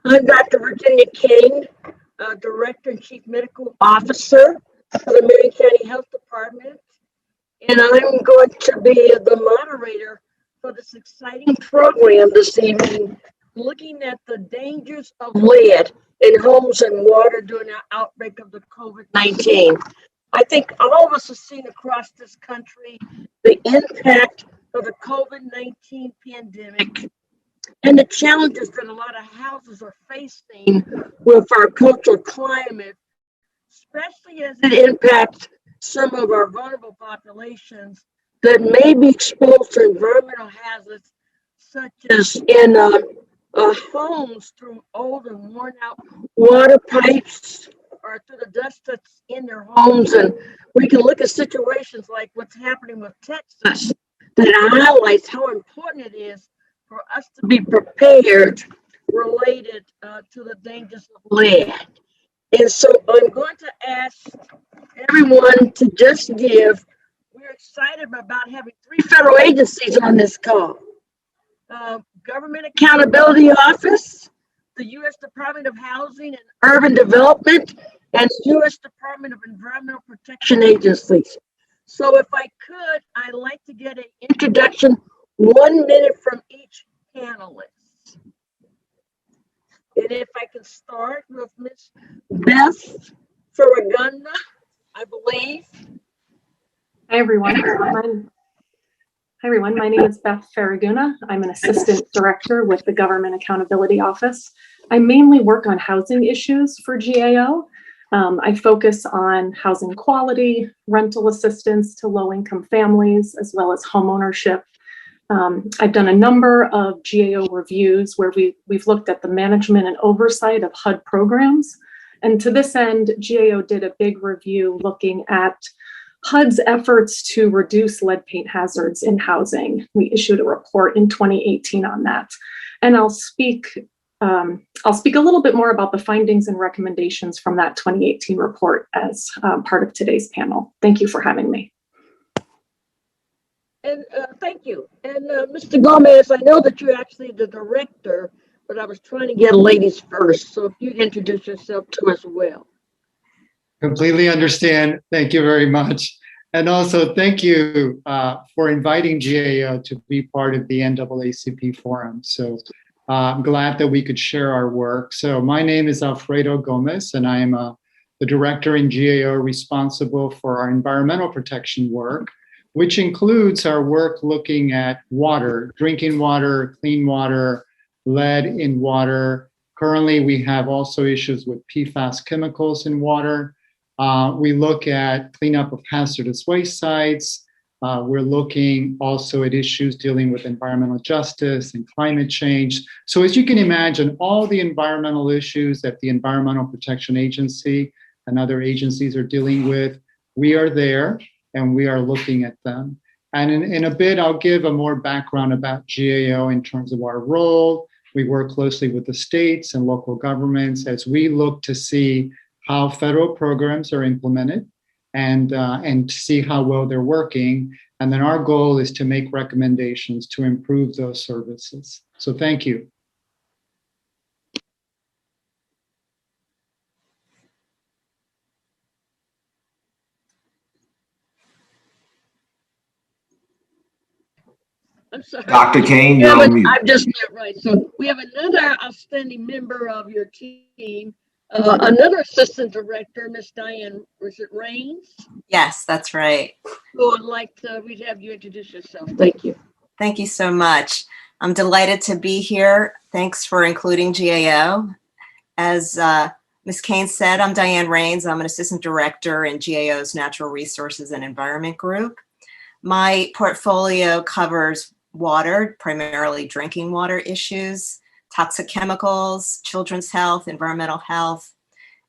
I'm Dr. Virginia King, Director and Chief Medical Officer for the Marion County Health Department, and I'm going to be the moderator for this exciting program this evening, looking at the dangers of lead in homes and water during the outbreak of the COVID-19. I think all of us have seen across this country the impact of the COVID-19 pandemic and the challenges that a lot of houses are facing with our cultural climate, especially as it impacts some of our vulnerable populations that may be exposed to environmental hazards, such as in homes through old and worn out water pipes or through the dust that's in their homes. And we can look at situations like what's happening with Texas that highlights how important it is for us to be prepared related to the dangers of lead. And so I'm going to ask everyone to just give. We're excited about having 3 federal agencies on this call. Government Accountability Office, the U.S. Department of Housing and Urban Development, and the U.S. Department of Environmental Protection Agencies. So if I could, I'd like to get an introduction, 1 minute from each panelist. And if I can start with Ms. Beth Faraguna, I believe. Hi, everyone. My name is Beth Faraguna. I'm an assistant director with the Government Accountability Office. I mainly work on housing issues for GAO. I focus on housing quality, rental assistance to low-income families, as well as homeownership. I've done a number of GAO reviews where we've looked at the management and oversight of HUD programs. And to this end, GAO did a big review looking at HUD's efforts to reduce lead paint hazards in housing. We issued a report in 2018 on that. And I'll speak a little bit more about the findings and recommendations from that 2018 report as part of today's panel. Thank you for having me. And thank you. And Mr. Gomez, I know that you're actually the director, but I was trying to get ladies first. So if you'd introduce yourself to us as well. Completely understand. Thank you very much. And also thank you for inviting GAO to be part of the NAACP forum. So I'm glad that we could share our work. So my name is Alfredo Gomez, and I am the director in GAO responsible for our environmental protection work, which includes our work looking at water, drinking water, clean water, lead in water. Currently, we have also issues with PFAS chemicals in water. We look at cleanup of hazardous waste sites. We're looking also at issues dealing with environmental justice and climate change. So as you can imagine, all the environmental issues that the Environmental Protection Agency and other agencies are dealing with, we are there and we are looking at them. And in a bit, I'll give a more background about GAO in terms of our role. We work closely with the states and local governments as we look to see how federal programs are implemented and to see how well they're working. And then our goal is to make recommendations to improve those services. So thank you. I'm sorry. Dr. Kane, you're on mute. I'm just not right. So we have another outstanding member of your team, another assistant director, Miss Diane, was it Rains? Yes, that's right. Who I'd like to have you introduce yourself. Thank you. Thank you so much. I'm delighted to be here. Thanks for including GAO. As Ms. Kane said, I'm Diane Rains. I'm an assistant director in GAO's Natural Resources and Environment Group. My portfolio covers water, primarily drinking water issues, toxic chemicals, children's health, environmental health,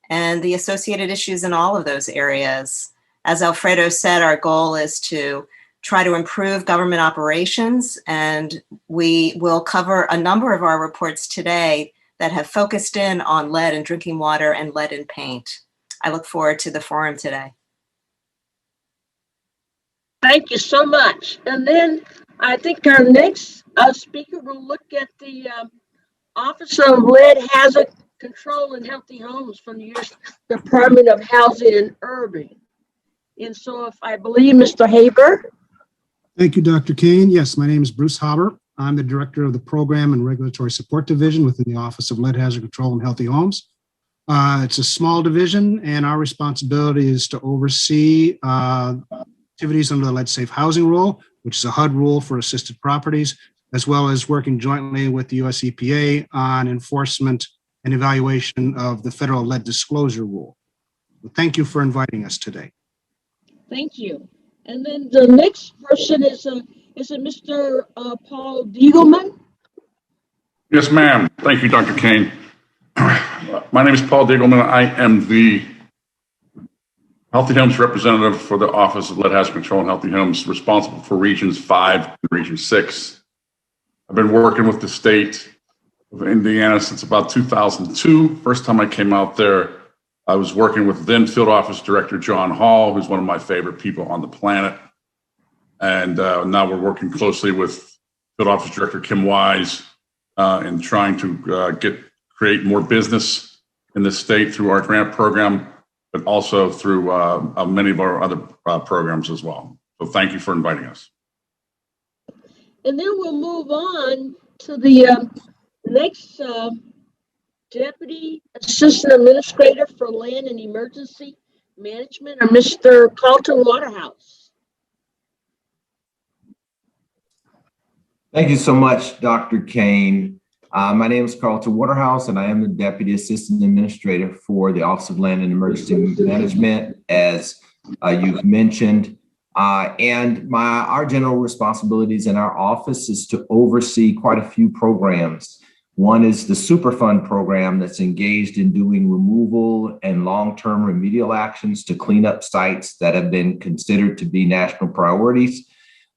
and the associated issues in all of those areas. As Alfredo said, our goal is to try to improve government operations, and we will cover a number of our reports today that have focused in on lead in drinking water and lead in paint. I look forward to the forum today. Thank you so much. And then I think our next speaker will look at the Officer of Lead Hazard Control and Healthy Homes from the U.S. Department of Housing and Urban. And so if I believe Mr. Haber. Thank you, Dr. Kane. Yes, my name is Bruce Haber. I'm the Director of the Program and Regulatory Support Division within the Office of Lead Hazard Control and Healthy Homes. It's a small division, and our responsibility is to oversee activities under the Lead Safe Housing Rule, which is a HUD rule for assisted properties, as well as working jointly with the US EPA on enforcement and evaluation of the federal lead disclosure rule. Thank you for inviting us today. Thank you. And then the next person is it Mr. Paul Diegleman? Yes, ma'am. Thank you, Dr. Kane. My name is Paul Diegleman. I am the Healthy Homes representative for the Office of Lead Hazard Control and Healthy Homes, responsible for Regions 5 and Region 6. I've been working with the state of Indiana since about 2002. First time I came out there, I was working with then Field Office Director John Hall, who's one of my favorite people on the planet. And now we're working closely with Field Office Director Kim Wise in trying to create more business in the state through our grant program, but also through many of our other programs as well. So thank you for inviting us. And then we'll move on to the next Deputy Assistant Administrator for Land and Emergency Management, Mr. Carlton Waterhouse. Thank you so much, Dr. Kane. My name is Carlton Waterhouse, and I am the Deputy Assistant Administrator for the Office of Land and Emergency Management, as you've mentioned. And our general responsibilities in our office is to oversee quite a few programs. One is the Superfund program that's engaged in doing removal and long-term remedial actions to clean up sites that have been considered to be national priorities,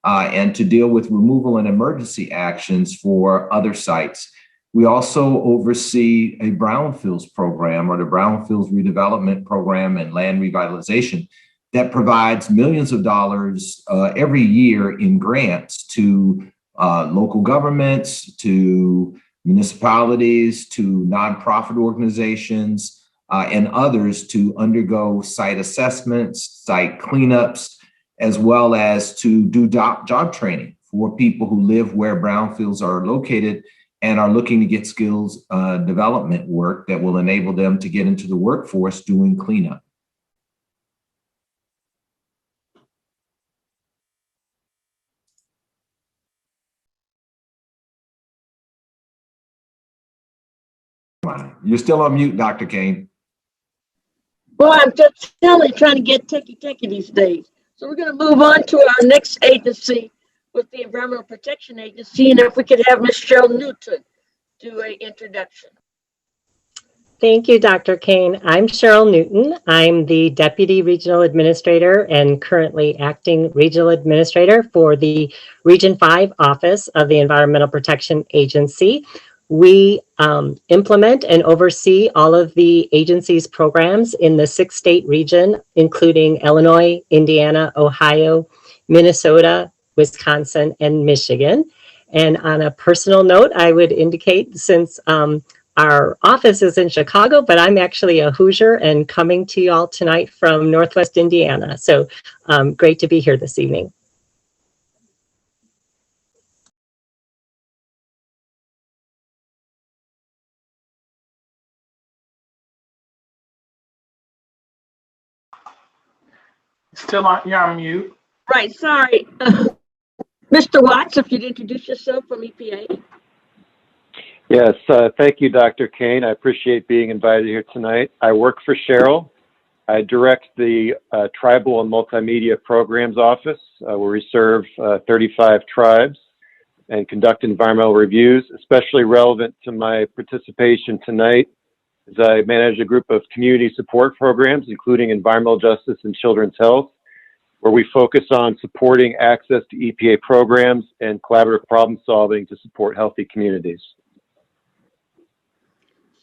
and to deal with removal and emergency actions for other sites. We also oversee a Brownfields program, or the Brownfields Redevelopment Program and Land Revitalization, that provides millions of dollars every year in grants to local governments, to municipalities, to nonprofit organizations, and others to undergo site assessments, site cleanups, as well as to do job training for people who live where brownfields are located and are looking to get skills development work that will enable them to get into the workforce doing cleanup. You're still on mute, Dr. Kane. Well, I'm just trying to get techie these days. So we're going to move on to our next agency with the Environmental Protection Agency, and if we could have Ms. Cheryl Newton do an introduction. Thank you, Dr. Kane. I'm Cheryl Newton. I'm the Deputy Regional Administrator and currently Acting Regional Administrator for the Region 5 Office of the Environmental Protection Agency. We implement and oversee all of the agency's programs in the 6-state region, including Illinois, Indiana, Ohio, Minnesota, Wisconsin, and Michigan. And on a personal note, I would indicate, since our office is in Chicago, but I'm actually a Hoosier and coming to you all tonight from Northwest Indiana. So great to be here this evening. Still on, you're on mute. Right, sorry. Mr. Watts, if you'd introduce yourself from EPA. Yes, thank you, Dr. Kane. I appreciate being invited here tonight. I work for Cheryl. I direct the Tribal and Multimedia Programs Office, where we serve 35 tribes and conduct environmental reviews. Especially relevant to my participation tonight as I manage a group of community support programs, including environmental justice and children's health, where we focus on supporting access to EPA programs and collaborative problem solving to support healthy communities.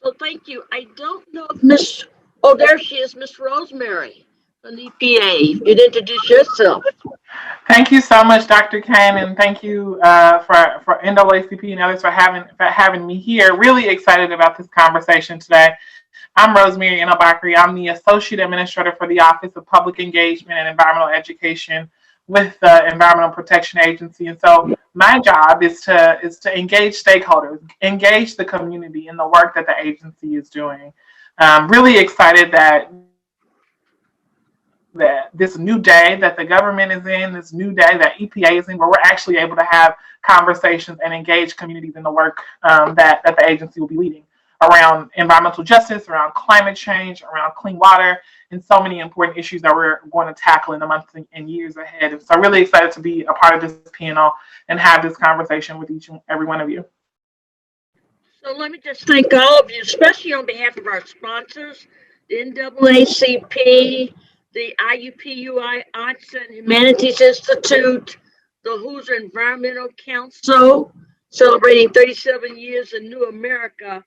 So thank you. I don't know if there she is, Miss Rosemary from the EPA. You'd introduce yourself. Thank you so much, Dr. Kane, and thank you for NAACP and others for having me here. Really excited about this conversation today. I'm Rosemary Annabakri. I'm the Associate Administrator for the Office of Public Engagement and Environmental Education with the Environmental Protection Agency. And so my job is to engage stakeholders, engage the community in the work that the agency is doing. I'm really excited that this new day that the government is in, this new day that EPA is in, where we're actually able to have conversations and engage communities in the work that the agency will be leading around environmental justice, around climate change, around clean water, and so many important issues that we're going to tackle in the months and years ahead. And so I'm really excited to be a part of this panel and have this conversation with each and every one of you. So let me just thank all of you, especially on behalf of our sponsors, the NAACP, the IUPUI Arts and Humanities Institute, the Hoosier Environmental Council, celebrating 37 years in New America,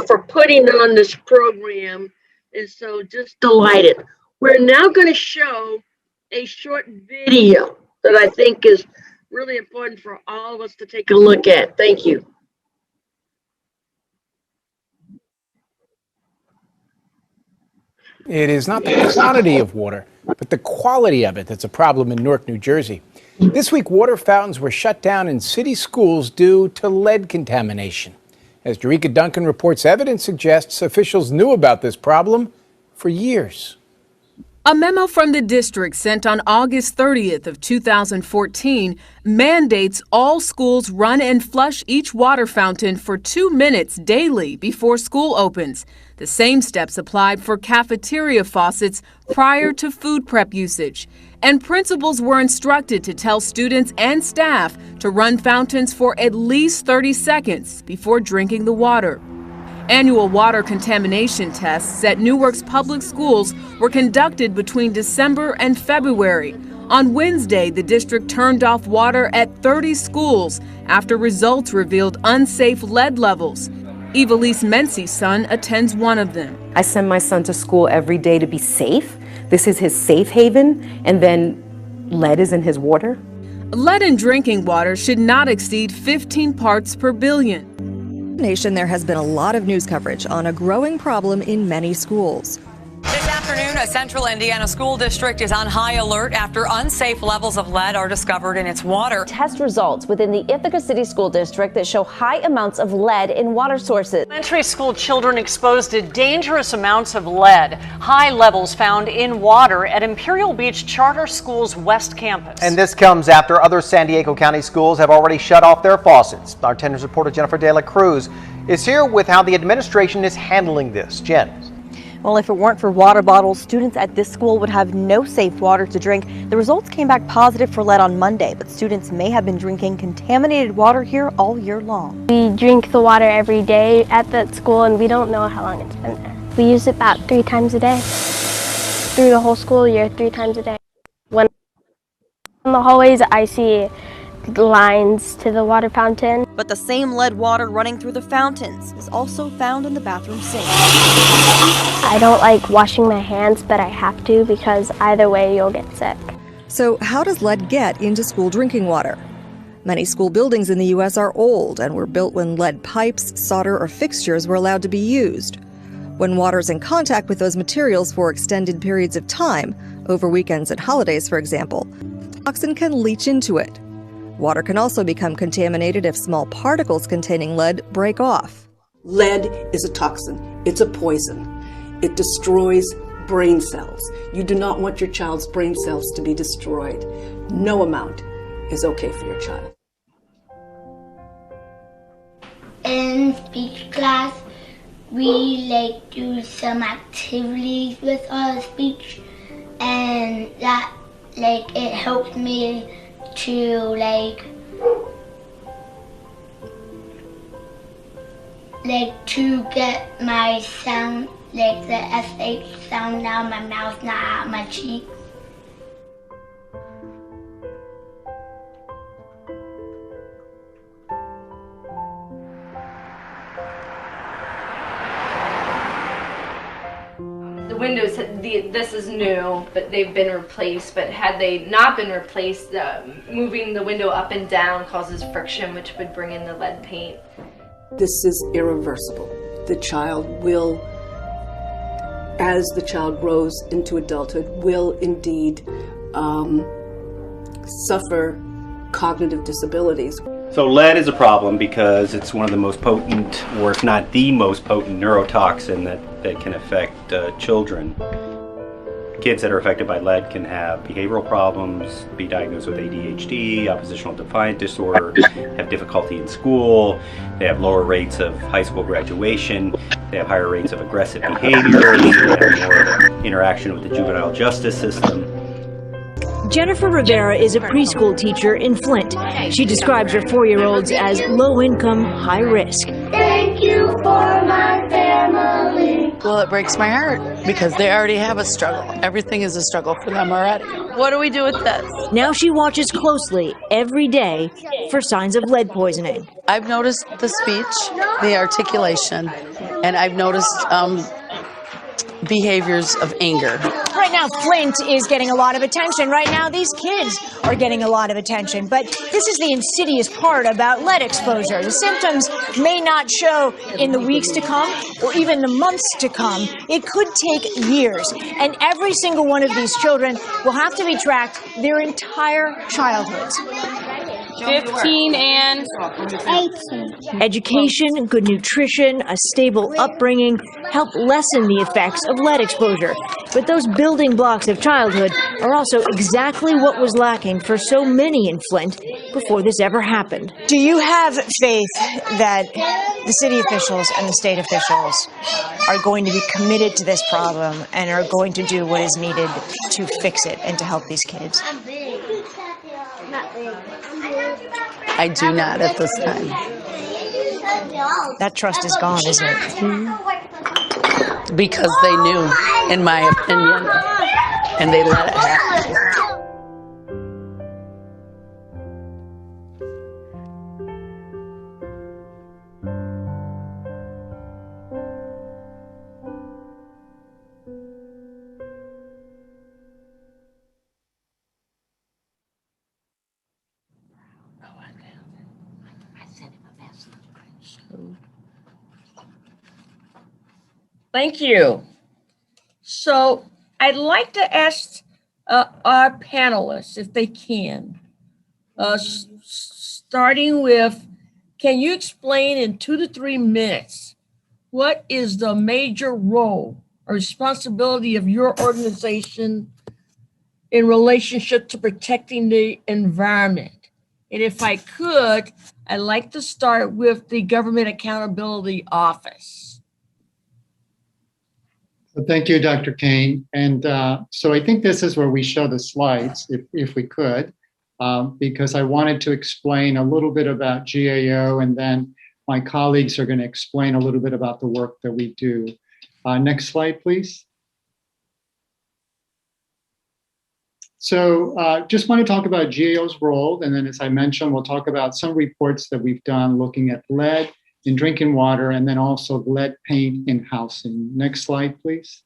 for putting on this program. And so just delighted. We're now going to show a short video that I think is really important for all of us to take a look at. Thank you. It is not the quantity of water, but the quality of it that's a problem in Newark, New Jersey. This week, water fountains were shut down in city schools due to lead contamination. As Jerika Duncan reports, evidence suggests officials knew about this problem for years. A memo from the district sent on August 30th of 2014 mandates all schools run and flush each water fountain for 2 minutes daily before school opens. The same steps applied for cafeteria faucets prior to food prep usage. And principals were instructed to tell students and staff to run fountains for at least 30 seconds before drinking the water. Annual water contamination tests at Newark's public schools were conducted between December and February. On Wednesday, the district turned off water at 30 schools after results revealed unsafe lead levels. Evelise Mency's son attends one of them. I send my son to school every day to be safe. This is his safe haven, and then lead is in his water. Lead in drinking water should not exceed 15 parts per billion. Nation, there has been a lot of news coverage on a growing problem in many schools. This afternoon, a central Indiana school district is on high alert after unsafe levels of lead are discovered in its water. Test results within the Ithaca City School District that show high amounts of lead in water sources. Elementary school children exposed to dangerous amounts of lead. High levels found in water at Imperial Beach Charter School's West Campus. And this comes after other San Diego County schools have already shut off their faucets. Our 10 News reporter Jennifer De La Cruz is here with how the administration is handling this. Jen. Well, if it weren't for water bottles, students at this school would have no safe water to drink. The results came back positive for lead on Monday, but students may have been drinking contaminated water here all year long. We drink the water every day at that school, and we don't know how long it's been there. We use it about 3 times a day. Through the whole school year, 3 times a day. When in the hallways, I see lines to the water fountain. But the same lead water running through the fountains is also found in the bathroom sink. I don't like washing my hands, but I have to because either way you'll get sick. So how does lead get into school drinking water? Many school buildings in the U.S. are old and were built when lead pipes, solder, or fixtures were allowed to be used. When water's in contact with those materials for extended periods of time, over weekends and holidays for example, the toxin can leach into it. Water can also become contaminated if small particles containing lead break off. Lead is a toxin. It's a poison. It destroys brain cells. You do not want your child's brain cells to be destroyed. No amount is okay for your child. In speech class, we do some activities with our speech, and that it helps me to to get my sound, the SH sound out of my mouth, not out of my cheeks. The windows, this is new, but they've been replaced. But had they not been replaced, moving the window up and down causes friction, which would bring in the lead paint. This is irreversible. The child will, as the child grows into adulthood, will indeed suffer cognitive disabilities. So lead is a problem because it's one of the most potent, or if not the most potent, neurotoxin that can affect children. Kids that are affected by lead can have behavioral problems, be diagnosed with ADHD, oppositional defiant disorder, have difficulty in school, they have lower rates of high school graduation, they have higher rates of aggressive behavior, they have more interaction with the juvenile justice system. Jennifer Rivera is a preschool teacher in Flint. She describes her 4-year-olds as low-income, high-risk. Thank you for my family. Well, it breaks my heart because they already have a struggle. Everything is a struggle for them already. What do we do with this? Now she watches closely every day for signs of lead poisoning. I've noticed the speech, the articulation, and I've noticed behaviors of anger. Right now, Flint is getting a lot of attention. Right now, these kids are getting a lot of attention. But this is the insidious part about lead exposure. The symptoms may not show in the weeks to come or even the months to come. It could take years. And every single one of these children will have to be tracked their entire childhoods. 15 and 18. Education, good nutrition, a stable upbringing help lessen the effects of lead exposure. But those building blocks of childhood are also exactly what was lacking for so many in Flint before this ever happened. Do you have faith that the city officials and the state officials are going to be committed to this problem and are going to do what is needed to fix it and to help these kids? I do not at this time. That trust is gone, isn't it? Mm-hmm. Because they knew, in my opinion, and they let it happen. Thank you. So I'd like to ask our panelists, if they can, starting with, can you explain in 2 to 3 minutes, what is the major role or responsibility of your organization in relationship to protecting the environment? And if I could, I'd like to start with the Government Accountability Office. Thank you, Dr. Kane. And so I think this is where we show the slides, if we could, because I wanted to explain a little bit about GAO, and then my colleagues are going to explain a little bit about the work that we do. Next slide, please. So just want to talk about GAO's role, and then as I mentioned, we'll talk about some reports that we've done looking at lead in drinking water, and then also lead paint in housing. Next slide, please.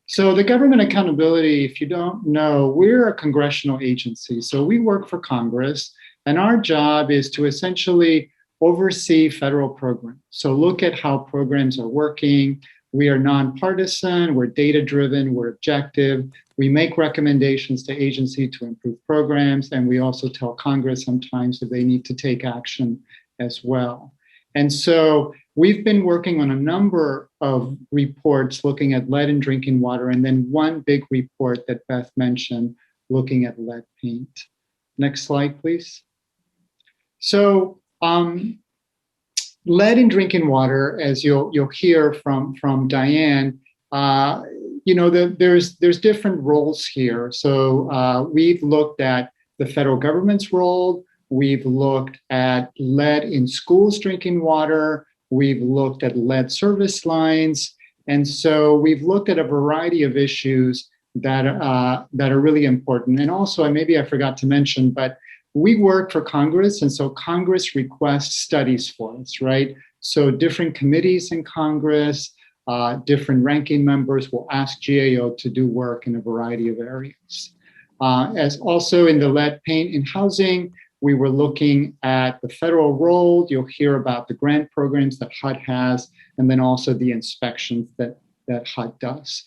So the Government Accountability, if you don't know, we're a congressional agency. So we work for Congress, and our job is to essentially oversee federal programs. So look at how programs are working. We are nonpartisan, we're data-driven, we're objective. We make recommendations to agency to improve programs, and we also tell Congress sometimes if they need to take action as well. And so we've been working on a number of reports looking at lead in drinking water, and then one big report that Beth mentioned looking at lead paint. Next slide, please. So lead in drinking water, as you'll hear from Diane, there's different roles here. So we've looked at the federal government's role. We've looked at lead in schools drinking water. We've looked at lead service lines. And so we've looked at a variety of issues that are really important. And also, and maybe I forgot to mention, but we work for Congress. And so Congress requests studies for us, right? So different committees in Congress different ranking members will ask GAO to do work in a variety of areas. As also in the lead paint in housing, we were looking at the federal role. You'll hear about the grant programs that HUD has, and then also the inspections that HUD does.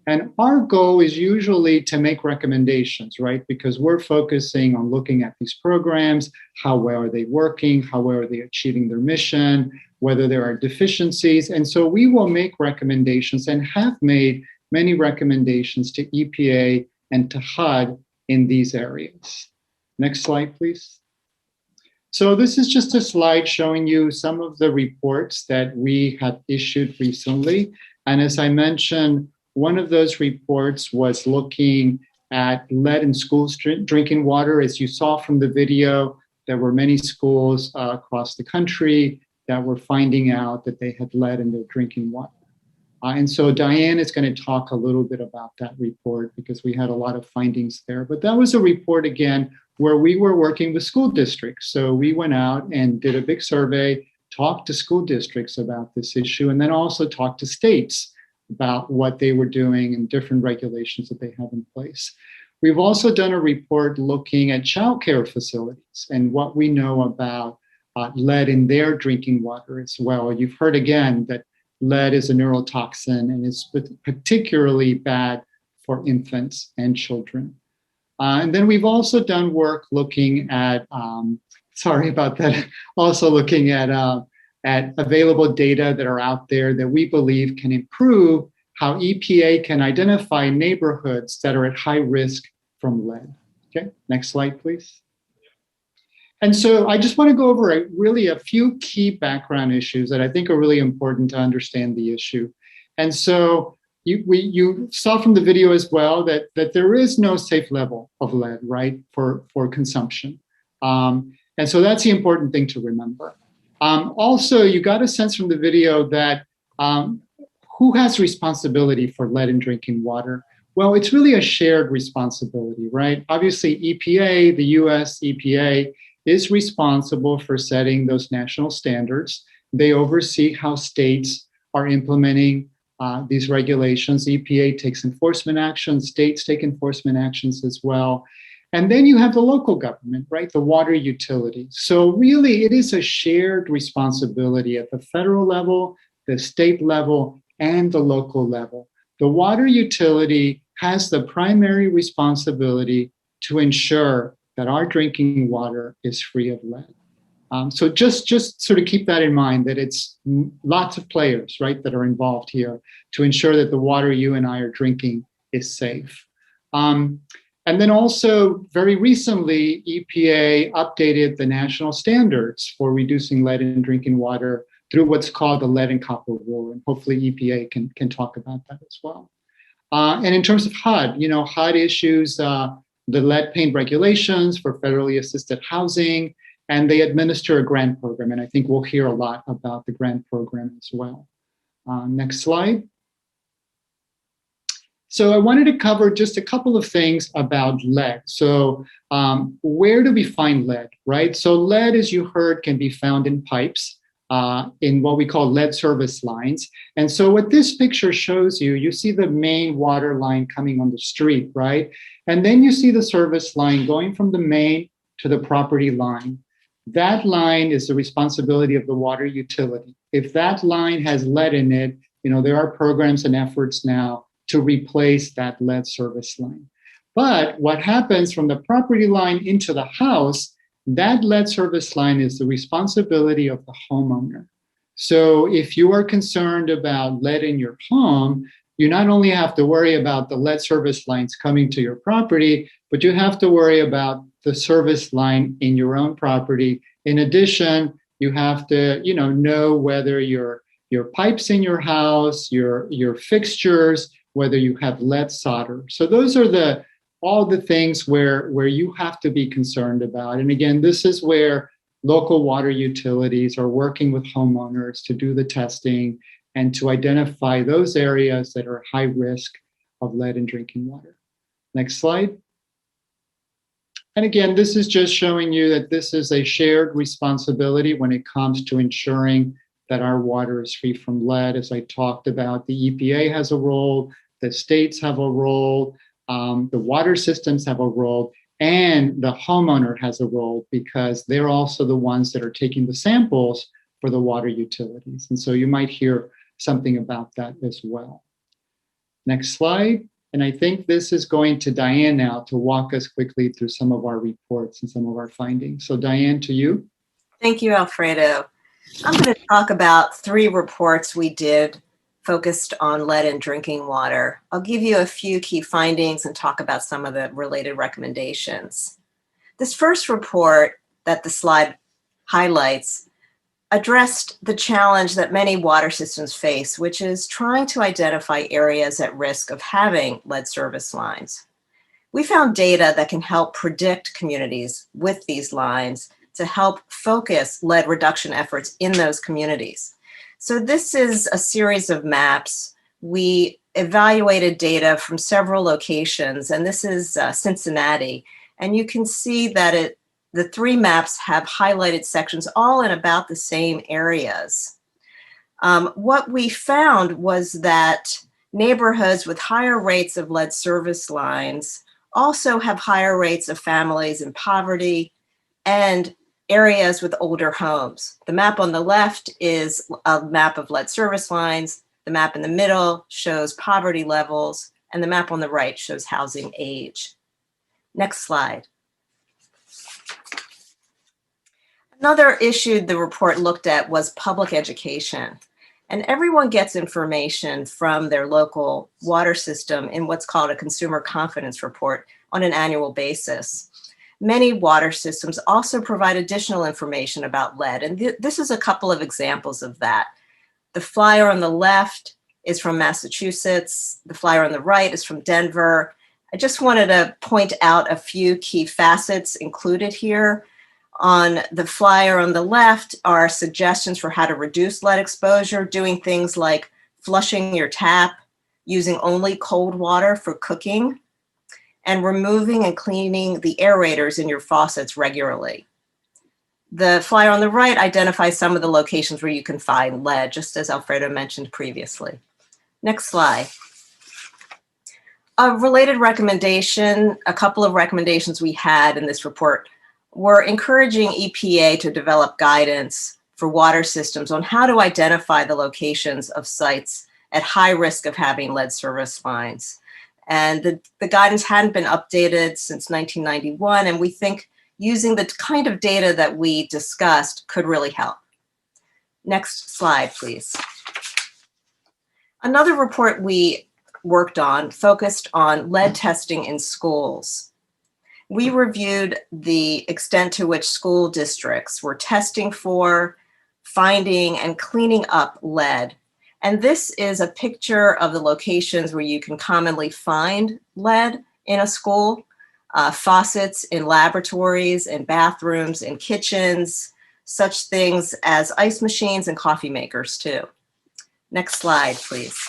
And our goal is usually to make recommendations, right? Because we're focusing on looking at these programs, how well are they working, how well are they achieving their mission, whether there are deficiencies. And so we will make recommendations and have made many recommendations to EPA and to HUD in these areas. Next slide, please. So this is just a slide showing you some of the reports that we have issued recently. And as I mentioned, one of those reports was looking at lead in schools drinking water. As you saw from the video, there were many schools across the country that were finding out that they had lead in their drinking water. And so Diane is going to talk a little bit about that report because we had a lot of findings there. But that was a report, again, where we were working with school districts. So we went out and did a big survey, talked to school districts about this issue, and then also talked to states about what they were doing and different regulations that they have in place. We've also done a report looking at childcare facilities and what we know about lead in their drinking water as well. You've heard again that lead is a neurotoxin and it's particularly bad for infants and children. And then we've also done work looking at, sorry about that, also looking at available data that are out there that we believe can improve how EPA can identify neighborhoods that are at high risk from lead. Okay, next slide, please. And so I just want to go over really a few key background issues that I think are really important to understand the issue. And so you saw from the video as well that there is no safe level of lead, right, for consumption. And so that's the important thing to remember. Also, you got a sense from the video that who has responsibility for lead in drinking water? Well, it's really a shared responsibility, right? Obviously, EPA, the US EPA, is responsible for setting those national standards. They oversee how states are implementing these regulations. EPA takes enforcement actions, states take enforcement actions as well. And then you have the local government, right? The water utility. So really, it is a shared responsibility at the federal level, the state level, and the local level. The water utility has the primary responsibility to ensure that our drinking water is free of lead. So just sort of keep that in mind, that it's lots of players, right, that are involved here to ensure that the water you and I are drinking is safe. And then also, very recently, EPA updated the national standards for reducing lead in drinking water through what's called the lead and copper rule. And hopefully EPA can talk about that as well. And in terms of HUD, HUD issues the lead paint regulations for federally assisted housing, and they administer a grant program. And I think we'll hear a lot about the grant program as well. Next slide. So I wanted to cover just a couple of things about lead. So where do we find lead, right? So lead, as you heard, can be found in pipes, in what we call lead service lines. And so what this picture shows you, you see the main water line coming on the street, right? And then you see the service line going from the main to the property line. That line is the responsibility of the water utility. If that line has lead in it, there are programs and efforts now to replace that lead service line. But what happens from the property line into the house, that lead service line is the responsibility of the homeowner. So if you are concerned about lead in your home, you not only have to worry about the lead service lines coming to your property, but you have to worry about the service line in your own property. In addition, you have to, know whether your pipes in your house, your fixtures, whether you have lead solder. So those are all the things where you have to be concerned about. And again, this is where local water utilities are working with homeowners to do the testing and to identify those areas that are high risk of lead in drinking water. Next slide. And again, this is just showing you that this is a shared responsibility when it comes to ensuring that our water is free from lead. As I talked about, the EPA has a role, the states have a role, the water systems have a role, and the homeowner has a role because they're also the ones that are taking the samples for the water utilities. And so you might hear something about that as well. Next slide. And I think this is going to Diane now to walk us quickly through some of our reports and some of our findings. So Diane, to you. Thank you, Alfredo. I'm going to talk about 3 reports we did focused on lead in drinking water. I'll give you a few key findings and talk about some of the related recommendations. This first report that the slide highlights addressed the challenge that many water systems face, which is trying to identify areas at risk of having lead service lines. We found data that can help predict communities with these lines to help focus lead reduction efforts in those communities. So this is a series of maps. We evaluated data from several locations, and this is Cincinnati. And you can see that the 3 maps have highlighted sections all in about the same areas. What we found was that neighborhoods with higher rates of lead service lines also have higher rates of families in poverty and areas with older homes. The map on the left is a map of lead service lines. The map in the middle shows poverty levels, and the map on the right shows housing age. Next slide. Another issue the report looked at was public education. And everyone gets information from their local water system in what's called a consumer confidence report on an annual basis. Many water systems also provide additional information about lead, and this is a couple of examples of that. The flyer on the left is from Massachusetts. The flyer on the right is from Denver. I just wanted to point out a few key facets included here. On the flyer on the left are suggestions for how to reduce lead exposure, doing things like flushing your tap, using only cold water for cooking, and removing and cleaning the aerators in your faucets regularly. The flyer on the right identifies some of the locations where you can find lead, just as Alfredo mentioned previously. Next slide. A related recommendation, a couple of recommendations we had in this report were encouraging EPA to develop guidance for water systems on how to identify the locations of sites at high risk of having lead service lines. And the guidance hadn't been updated since 1991, and we think using the kind of data that we discussed could really help. Next slide, please. Another report we worked on focused on lead testing in schools. We reviewed the extent to which school districts were testing for, finding, and cleaning up lead. And this is a picture of the locations where you can commonly find lead in a school, faucets in laboratories, in bathrooms, in kitchens, such things as ice machines and coffee makers too. Next slide, please.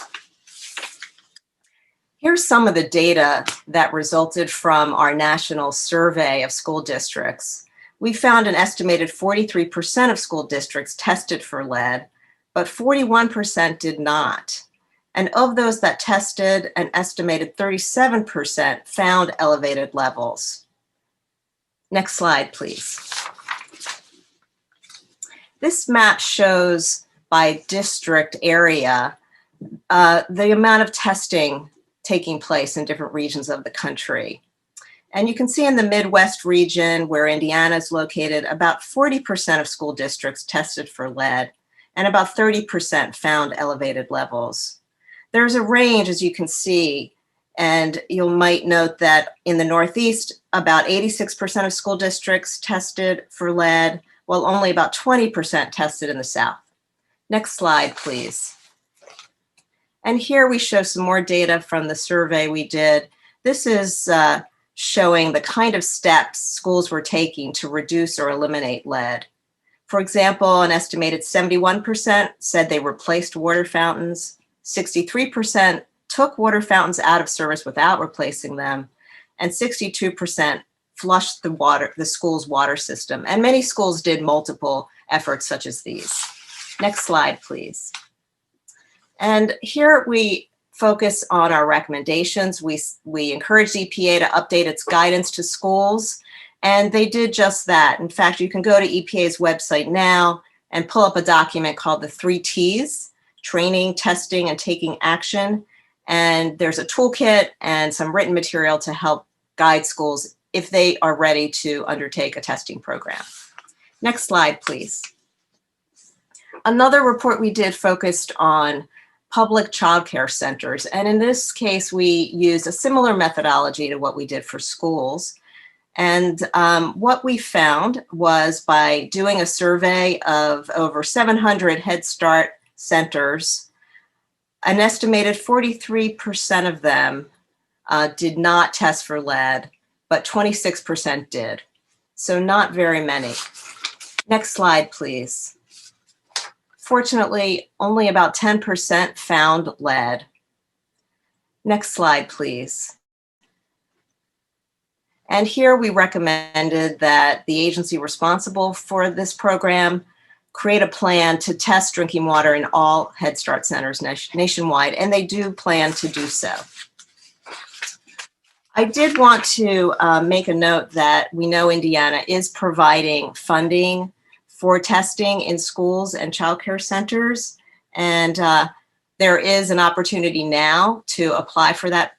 Here's some of the data that resulted from our national survey of school districts. We found an estimated 43% of school districts tested for lead, but 41% did not. And of those that tested, an estimated 37% found elevated levels. Next slide, please. This map shows by district area the amount of testing taking place in different regions of the country. And you can see in the Midwest region, where Indiana is located, about 40% of school districts tested for lead, and about 30% found elevated levels. There's a range, as you can see, and you might note that in the Northeast, about 86% of school districts tested for lead, while only about 20% tested in the South. Next slide, please. And here we show some more data from the survey we did. This is showing the kind of steps schools were taking to reduce or eliminate lead. For example, an estimated 71% said they replaced water fountains, 63% took water fountains out of service without replacing them, and 62% flushed the school's water system. And many schools did multiple efforts such as these. Next slide, please. And here we focus on our recommendations. We encourage the EPA to update its guidance to schools, and they did just that. In fact, you can go to EPA's website now and pull up a document called the 3 T's, training, testing, and taking action. And there's a toolkit and some written material to help guide schools if they are ready to undertake a testing program. Next slide, please. Another report we did focused on public childcare centers. And in this case, we used a similar methodology to what we did for schools. And what we found was by doing a survey of over 700 Head Start centers, an estimated 43% of them did not test for lead, but 26% did. So not very many. Next slide, please. Fortunately, only about 10% found lead. Next slide, please. And here we recommended that the agency responsible for this program create a plan to test drinking water in all Head Start centers nationwide, and they do plan to do so. I did want to make a note that we know Indiana is providing funding for testing in schools and childcare centers, and there is an opportunity now to apply for that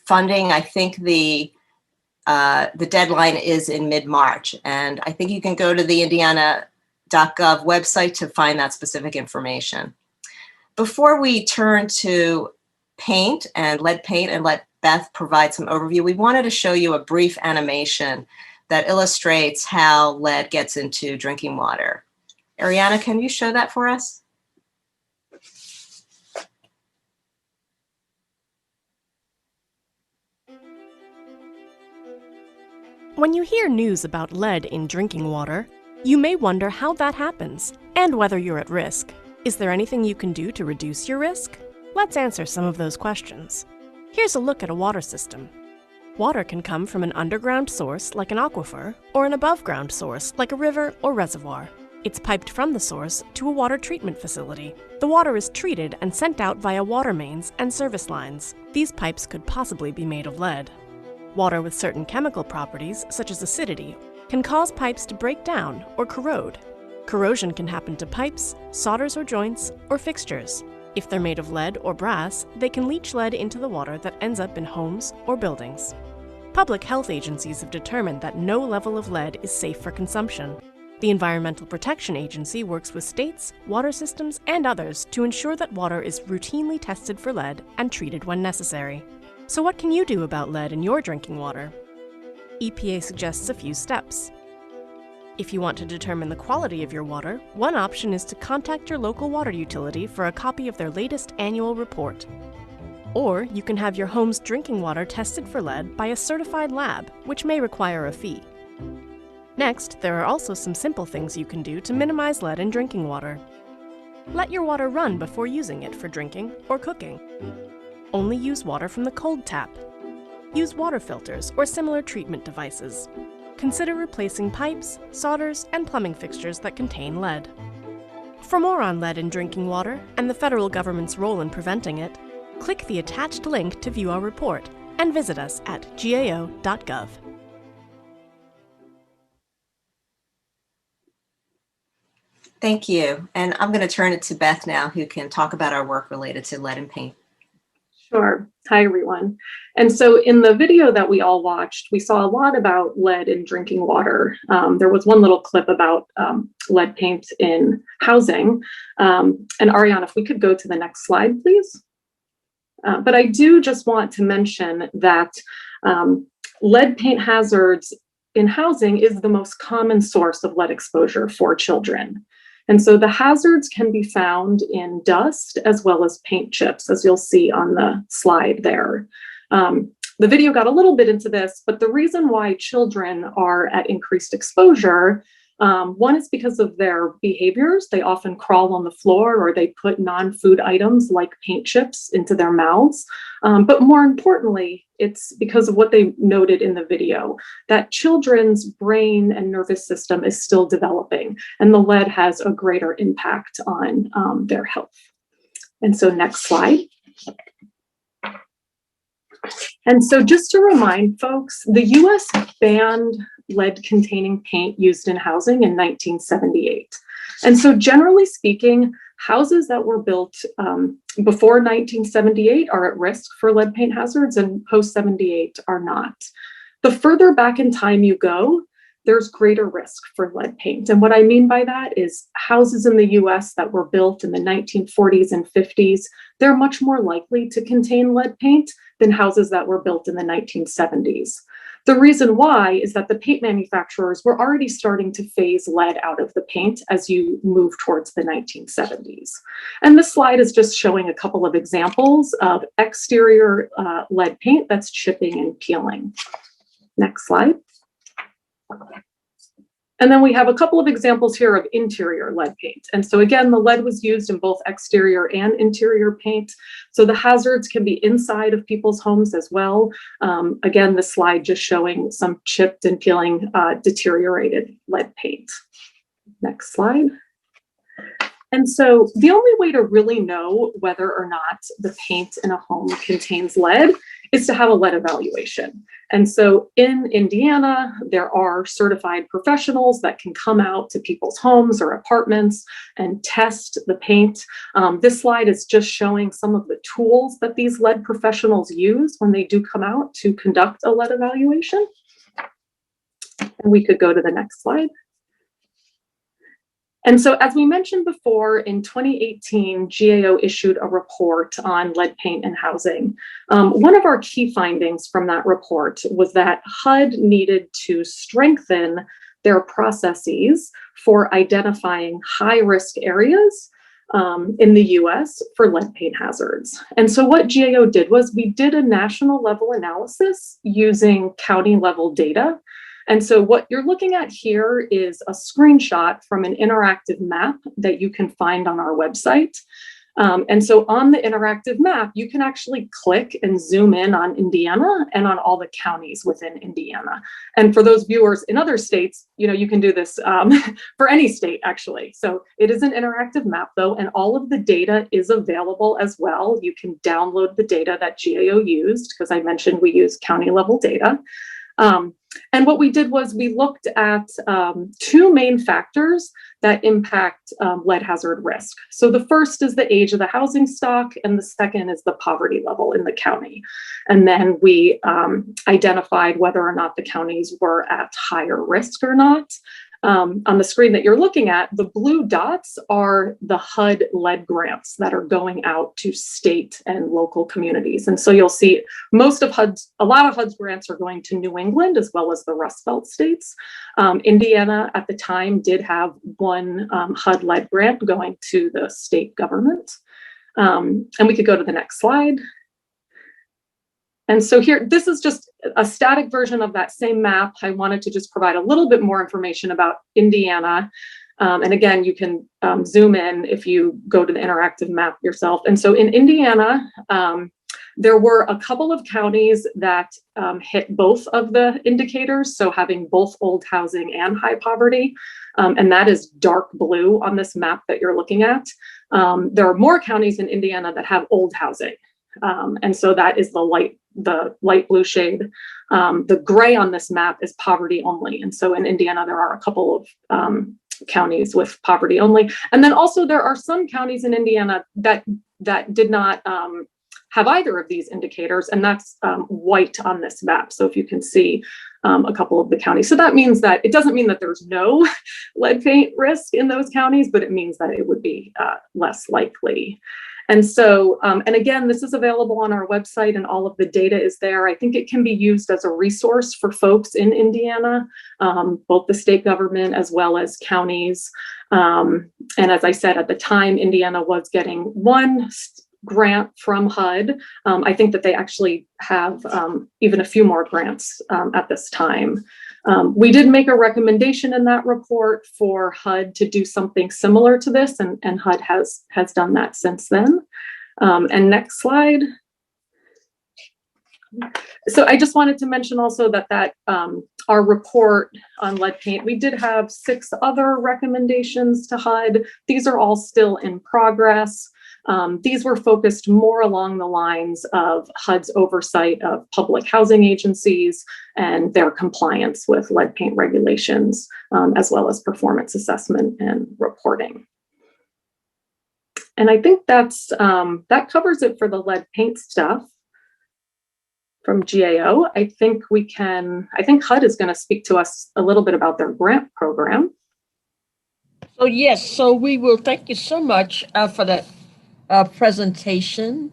funding. I think the deadline is in mid-March, and I think you can go to the indiana.gov website to find that specific information. Before we turn to paint and let Beth provide some overview, we wanted to show you a brief animation that illustrates how lead gets into drinking water. Ariana, can you show that for us? When you hear news about lead in drinking water, you may wonder how that happens and whether you're at risk. Is there anything you can do to reduce your risk? Let's answer some of those questions. Here's a look at a water system. Water can come from an underground source like an aquifer or an above-ground source like a river or reservoir. It's piped from the source to a water treatment facility. The water is treated and sent out via water mains and service lines. These pipes could possibly be made of lead. Water with certain chemical properties, such as acidity, can cause pipes to break down or corrode. Corrosion can happen to pipes, solders or joints, or fixtures. If they're made of lead or brass, they can leach lead into the water that ends up in homes or buildings. Public health agencies have determined that no level of lead is safe for consumption. The Environmental Protection Agency works with states, water systems, and others to ensure that water is routinely tested for lead and treated when necessary. So what can you do about lead in your drinking water? EPA suggests a few steps. If you want to determine the quality of your water, one option is to contact your local water utility for a copy of their latest annual report. Or you can have your home's drinking water tested for lead by a certified lab, which may require a fee. Next, there are also some simple things you can do to minimize lead in drinking water. Let your water run before using it for drinking or cooking. Only use water from the cold tap. Use water filters or similar treatment devices. Consider replacing pipes, solders, and plumbing fixtures that contain lead. For more on lead in drinking water and the federal government's role in preventing it, click the attached link to view our report and visit us at gao.gov. Thank you. And I'm going to turn it to Beth now, who can talk about our work related to lead and paint. Sure. Hi, everyone. And so in the video that we all watched, we saw a lot about lead in drinking water. There was one little clip about lead paint in housing. And Ariana, if we could go to the next slide, please. But I do just want to mention that lead paint hazards in housing is the most common source of lead exposure for children. And so the hazards can be found in dust as well as paint chips, as you'll see on the slide there. The video got a little bit into this, but the reason why children are at increased exposure One is because of their behaviors. They often crawl on the floor or they put non-food items like paint chips into their mouths. But more importantly, it's because of what they noted in the video, that children's brain and nervous system is still developing, and the lead has a greater impact on their health. And so next slide. And so just to remind folks, the US banned lead-containing paint used in housing in 1978. And so generally speaking, houses that were built before 1978 are at risk for lead paint hazards, and post-78 are not. The further back in time you go, there's greater risk for lead paint. And what I mean by that is houses in the US that were built in the 1940s and 50s, they're much more likely to contain lead paint than houses that were built in the 1970s. The reason why is that the paint manufacturers were already starting to phase lead out of the paint as you move towards the 1970s. And this slide is just showing a couple of examples of exterior lead paint that's chipping and peeling. Next slide. And then we have a couple of examples here of interior lead paint. And so again, the lead was used in both exterior and interior paint. So the hazards can be inside of people's homes as well. Again, the slide just showing some chipped and peeling deteriorated lead paint. Next slide. And so the only way to really know whether or not the paint in a home contains lead is to have a lead evaluation. And so in Indiana, there are certified professionals that can come out to people's homes or apartments and test the paint. This slide is just showing some of the tools that these lead professionals use when they do come out to conduct a lead evaluation. And we could go to the next slide. And so as we mentioned before, in 2018, GAO issued a report on lead paint and housing. One of our key findings from that report was that HUD needed to strengthen their processes for identifying high-risk areas in the US for lead paint hazards. And so what GAO did was we did a national level analysis using county level data. And so what you're looking at here is a screenshot from an interactive map that you can find on our website. And so on the interactive map, you can actually click and zoom in on Indiana and on all the counties within Indiana. And for those viewers in other states, you can do this for any state, actually. So it is an interactive map, though, and all of the data is available as well. You can download the data that GAO used, because I mentioned we use county level data. And what we did was we looked at two main factors that impact lead hazard risk. So the first is the age of the housing stock, and the second is the poverty level in the county. And then we identified whether or not the counties were at higher risk or not. On the screen that you're looking at, the blue dots are the HUD lead grants that are going out to state and local communities. And so you'll see a lot of HUD's grants are going to New England as well as the Rust Belt states. Indiana at the time did have one HUD lead grant going to the state government. And we could go to the next slide. And so here, this is just a static version of that same map. I wanted to just provide a little bit more information about Indiana. And again, you can zoom in if you go to the interactive map yourself. And so in Indiana, there were a couple of counties that hit both of the indicators, so having both old housing and high poverty. And that is dark blue on this map that you're looking at. There are more counties in Indiana that have old housing. And so that is the light blue shade. The gray on this map is poverty only. And so in Indiana, there are a couple of counties with poverty only. And then also there are some counties in Indiana that did not have either of these indicators, and that's white on this map. So if you can see a couple of the counties. So that means that it doesn't mean that there's no lead paint risk in those counties, but it means that it would be less likely. And so, and again, this is available on our website and all of the data is there. I think it can be used as a resource for folks in Indiana, both the state government as well as counties. And as I said, at the time, Indiana was getting one grant from HUD. I think that they actually have even a few more grants at this time. We did make a recommendation in that report for HUD to do something similar to this, and HUD has done that since then. And next slide. So I just wanted to mention also that our report on lead paint, we did have 6 other recommendations to HUD. These are all still in progress. These were focused more along the lines of HUD's oversight of public housing agencies and their compliance with lead paint regulations, as well as performance assessment and reporting. And I think that covers it for the lead paint stuff from GAO. I think HUD is going to speak to us a little bit about their grant program. So yes, so we will thank you so much for that presentation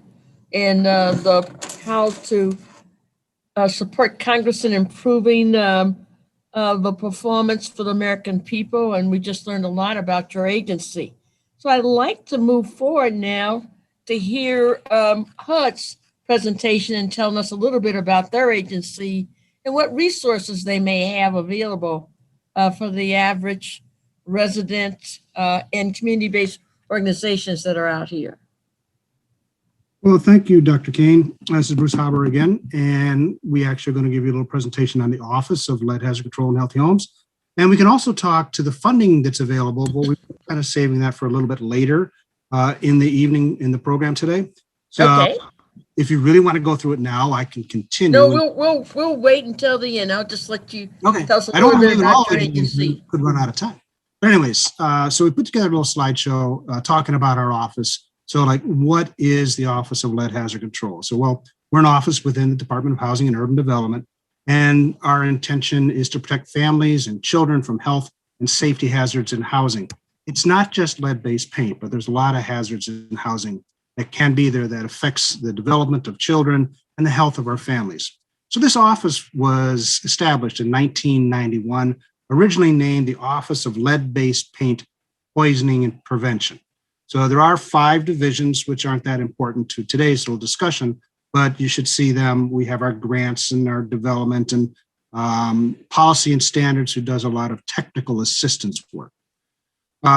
and how to support Congress in improving the performance for the American people. And we just learned a lot about your agency. So I'd like to move forward now to hear HUD's presentation and telling us a little bit about their agency and what resources they may have available for the average resident and community-based organizations that are out here. Well, thank you, Dr. Kane. This is Bruce Haber again, and we actually are going to give you a little presentation on the Office of Lead Hazard Control in Healthy Homes. And we can also talk to the funding that's available, but we're kind of saving that for a little bit later in the evening in the program today. So okay. If you really want to go through it now, I can continue. No, we'll wait until the end. I'll just let you tell us a I don't little want to bit leave it all about your in. agency. We could run out of time. But anyways, so we put together a little slideshow talking about our office. So like, what is the Office of Lead Hazard Control? So, well, we're an office within the Department of Housing and Urban Development, and our intention is to protect families and children from health and safety hazards in housing. It's not just lead-based paint, but there's a lot of hazards in housing that can be there that affects the development of children and the health of our families. So this office was established in 1991, originally named the Office of Lead-Based Paint Poisoning and Prevention. So there are 5 divisions, which aren't that important to today's little discussion, but you should see them. We have our grants and our development and policy and standards, who does a lot of technical assistance work.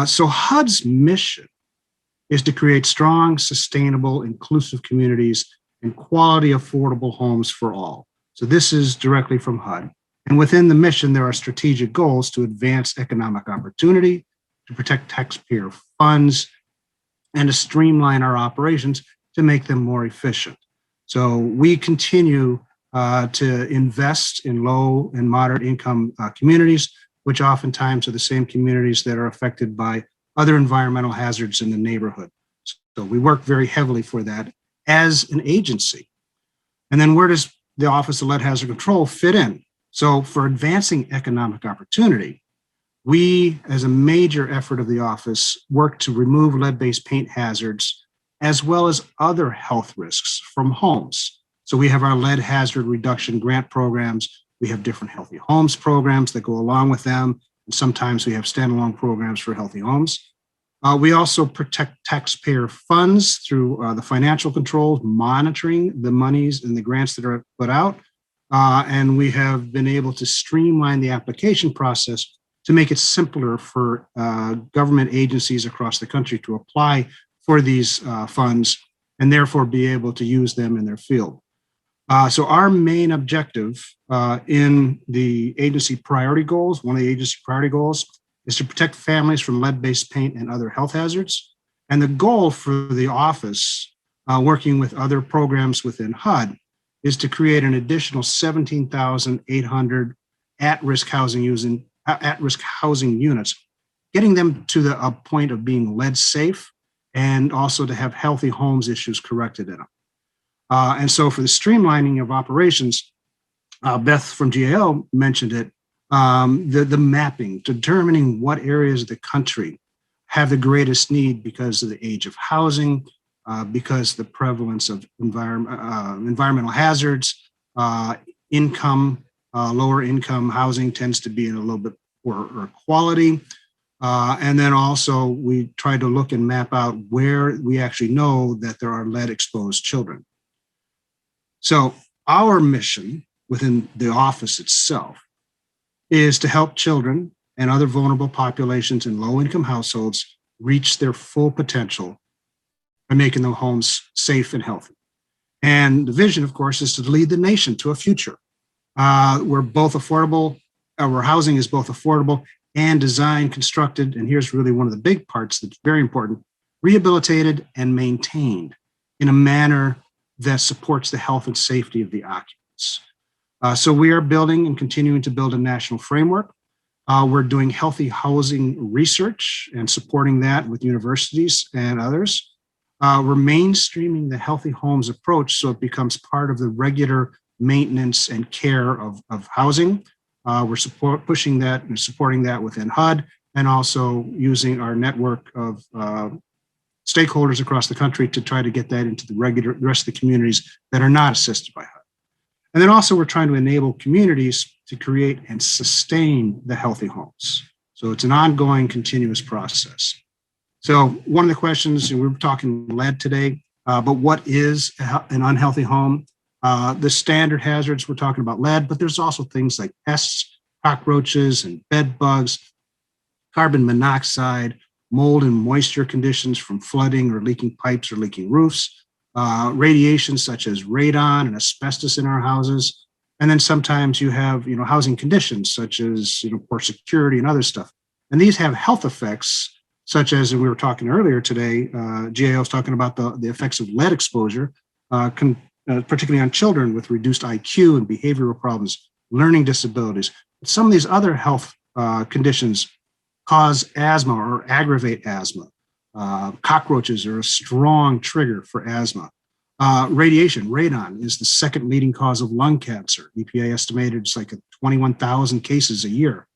So HUD's mission is to create strong, sustainable, inclusive communities and quality, affordable homes for all. So this is directly from HUD. And within the mission, there are strategic goals to advance economic opportunity, to protect taxpayer funds, and to streamline our operations to make them more efficient. So we continue to invest in low and moderate income communities, which oftentimes are the same communities that are affected by other environmental hazards in the neighborhood. So we work very heavily for that as an agency. And then where does the Office of Lead Hazard Control fit in? So for advancing economic opportunity, we, as a major effort of the office, work to remove lead-based paint hazards as well as other health risks from homes. So we have our lead hazard reduction grant programs. We have different healthy homes programs that go along with them. And sometimes we have standalone programs for healthy homes. We also protect taxpayer funds through the financial controls, monitoring the monies and the grants that are put out. And we have been able to streamline the application process to make it simpler for government agencies across the country to apply for these funds and therefore be able to use them in their field. So our main objective in the agency priority goals, one of the agency priority goals, is to protect families from lead-based paint and other health hazards. And the goal for the office, working with other programs within HUD, is to create an additional 17,800 at-risk housing units, getting them to a point of being lead safe and also to have healthy homes issues corrected in them. And so for the streamlining of operations, Beth from GAO mentioned it, the mapping, determining what areas of the country have the greatest need because of the age of housing, because the prevalence of environmental hazards, income, lower income housing tends to be in a little bit poorer quality. And then also we try to look and map out where we actually know that there are lead exposed children. So our mission within the office itself is to help children and other vulnerable populations in low-income households reach their full potential by making their homes safe and healthy. And the vision, of course, is to lead the nation to a future where housing is both affordable and designed, constructed, and here's really one of the big parts that's very important, rehabilitated and maintained in a manner that supports the health and safety of the occupants. So we are building and continuing to build a national framework. We're doing healthy housing research and supporting that with universities and others. We're mainstreaming the healthy homes approach so it becomes part of the regular maintenance and care of housing. We're pushing that and supporting that within HUD and also using our network of stakeholders across the country to try to get that into the rest of the communities that are not assisted by HUD. And then also we're trying to enable communities to create and sustain the healthy homes. So it's an ongoing, continuous process. So one of the questions, and we're talking lead today, but what is an unhealthy home? The standard hazards, we're talking about lead, but there's also things like pests, cockroaches, and bed bugs, carbon monoxide, mold and moisture conditions from flooding or leaking pipes or leaking roofs, radiation such as radon and asbestos in our houses. And then sometimes you have, housing conditions such as, poor security and other stuff. And these have health effects such as, and we were talking earlier today, GAO was talking about the effects of lead exposure, particularly on children with reduced IQ and behavioral problems, learning disabilities. Some of these other health conditions cause asthma or aggravate asthma. Cockroaches are a strong trigger for asthma. Radiation, radon, is the second leading cause of lung cancer. EPA estimated it's like 21,000 cases a year.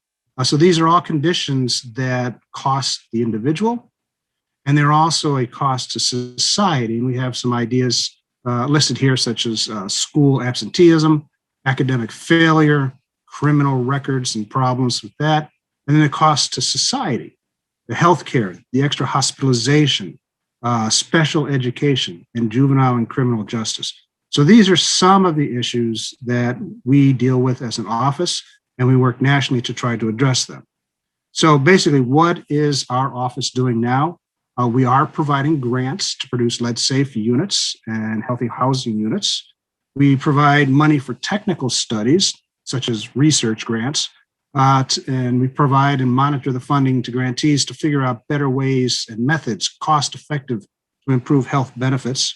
So these are all conditions that cost the individual, and they're also a cost to society. And we have some ideas listed here, such as school absenteeism, academic failure, criminal records and problems with that, and then the cost to society, the healthcare, the extra hospitalization, special education, and juvenile and criminal justice. So these are some of the issues that we deal with as an office, and we work nationally to try to address them. So basically, what is our office doing now? We are providing grants to produce lead-safe units and healthy housing units. We provide money for technical studies, such as research grants, and we provide and monitor the funding to grantees to figure out better ways and methods, cost-effective, to improve health benefits.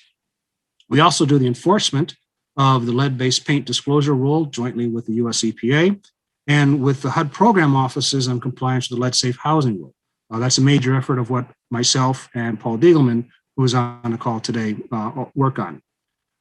We also do the enforcement of the lead-based paint disclosure rule jointly with the US EPA and with the HUD program offices on compliance with the lead-safe housing rule. That's a major effort of what myself and Paul Diegleman, who is on the call today, work on.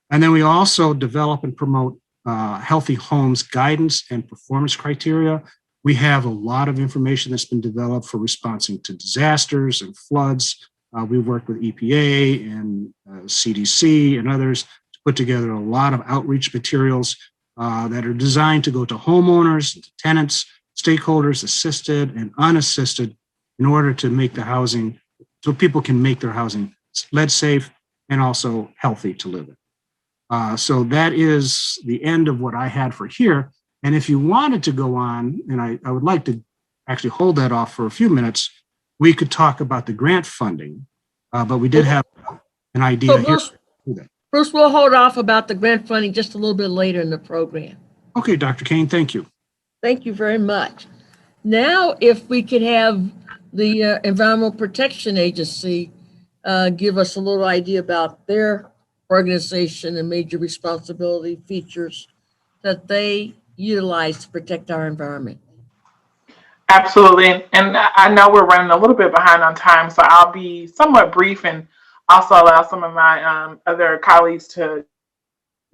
And then we also develop and promote healthy homes guidance and performance criteria. We have a lot of information that's been developed for responding to disasters and floods. We've worked with EPA and CDC and others to put together a lot of outreach materials that are designed to go to homeowners, to tenants, stakeholders, assisted and unassisted, in order to make the housing, so people can make their housing lead safe and also healthy to live in. So that is the end of what I had for here. And if you wanted to go on, and I would like to actually hold that off for a few minutes, we could talk about the grant funding, but we did have an idea here. Bruce, we'll hold off about the grant funding just a little bit later in the program. Okay, Dr. Kane, thank you. Thank you very much. Now, if we could have the Environmental Protection Agency give us a little idea about their organization and major responsibility features that they utilize to protect our environment. Absolutely. And I know we're running a little bit behind on time, so I'll be somewhat brief and also allow some of my other colleagues to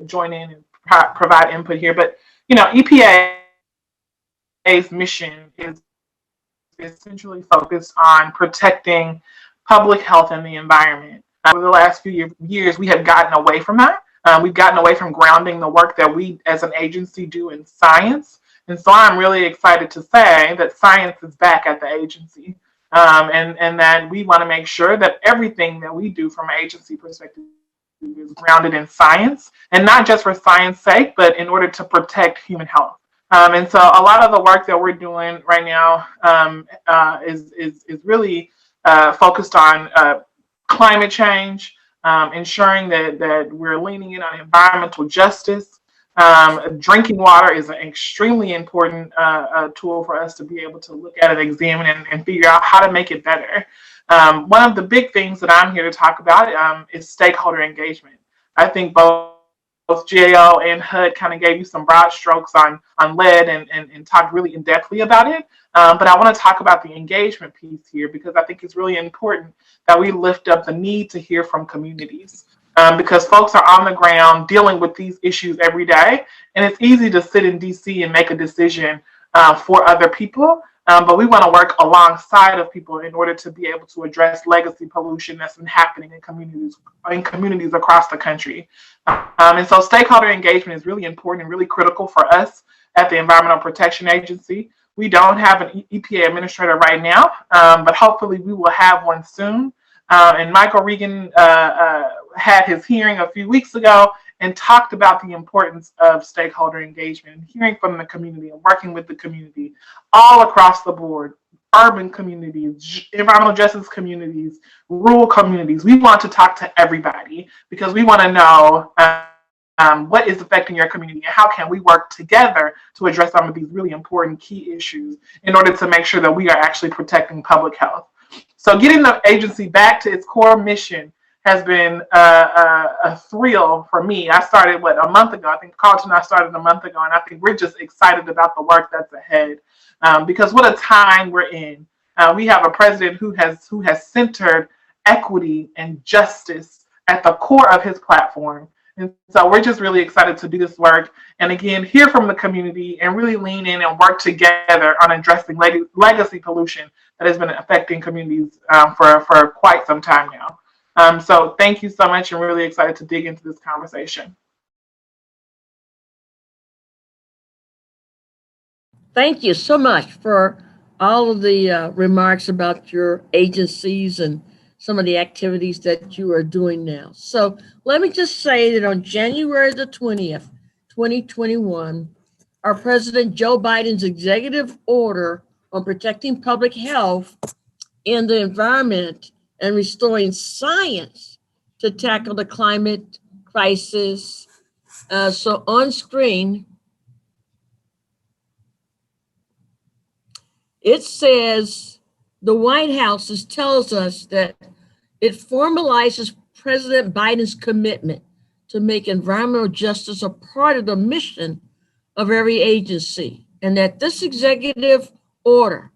join in and provide input here. But, EPA's mission is essentially focused on protecting public health and the environment. Over the last few years, we have gotten away from that. We've gotten away from grounding the work that we as an agency do in science. And so I'm really excited to say that science is back at the agency, and that we want to make sure that everything that we do from an agency perspective is grounded in science, and not just for science's sake, but in order to protect human health. And so a lot of the work that we're doing right now is really focused on climate change, ensuring that we're leaning in on environmental justice. Drinking water is an extremely important tool for us to be able to look at and examine and figure out how to make it better. One of the big things that I'm here to talk about is stakeholder engagement. I think both GAO and HUD kind of gave you some broad strokes on lead and talked really in-depthly about it. But I want to talk about the engagement piece here because I think it's really important that we lift up the need to hear from communities. Because folks are on the ground dealing with these issues every day. And it's easy to sit in DC and make a decision for other people. But we want to work alongside of people in order to be able to address legacy pollution that's been happening in communities across the country. And so stakeholder engagement is really important and really critical for us at the Environmental Protection Agency. We don't have an EPA administrator right now, but hopefully we will have one soon. And Michael Regan had his hearing a few weeks ago and talked about the importance of stakeholder engagement and hearing from the community and working with the community all across the board, urban communities, environmental justice communities, rural communities. We want to talk to everybody because we want to know what is affecting your community and how can we work together to address some of these really important key issues in order to make sure that we are actually protecting public health. So getting the agency back to its core mission has been a thrill for me. I started, a month ago? I think Carlton and I started a month ago, and I think we're just excited about the work that's ahead because what a time we're in. We have a president who has centered equity and justice at the core of his platform. And so we're just really excited to do this work and again, hear from the community and really lean in and work together on addressing legacy pollution that has been affecting communities for quite some time now. So thank you so much. I'm really excited to dig into this conversation. Thank you so much for all of the remarks about your agencies and some of the activities that you are doing now. So let me just say that on January the 20th, 2021, our President Joe Biden's executive order on protecting public health and the environment and restoring science to tackle the climate crisis. So on screen, it says the White House tells us that it formalizes President Biden's commitment to make environmental justice a part of the mission of every agency, and that this executive order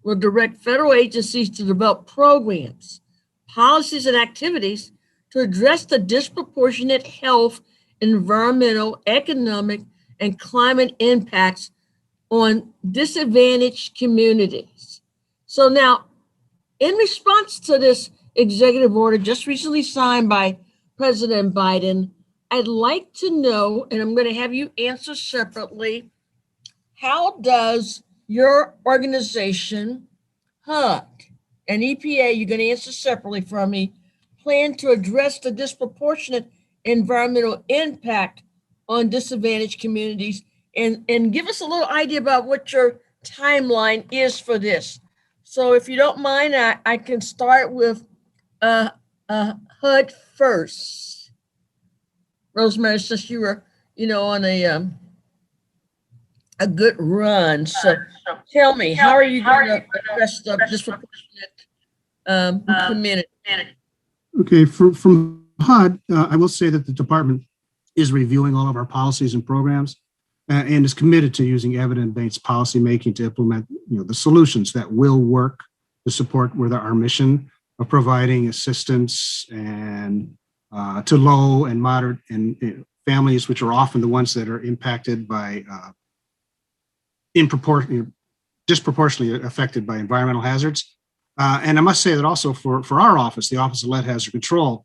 will direct federal agencies to develop programs, policies, and activities to address the disproportionate health, environmental, economic, and climate impacts on disadvantaged communities. So now, in response to this executive order just recently signed by President Biden, I'd like to know, and I'm going to have you answer separately, how does your organization, HUD, and EPA, you're going to answer separately from me, plan to address the disproportionate environmental impact on disadvantaged communities? And give us a little idea about what your timeline is for this. So if you don't mind, I can start with HUD first. Rosemary, since you were, on a good run. So tell me, how are you going to address the disproportionate community? Okay, from HUD, I will say that the department is reviewing all of our policies and programs and is committed to using evidence-based policymaking to implement the solutions that will work to support with our mission of providing assistance and to low and moderate and families, which are often the ones that are impacted by disproportionately affected by environmental hazards. And I must say that also for our office, the Office of Lead Hazard Control,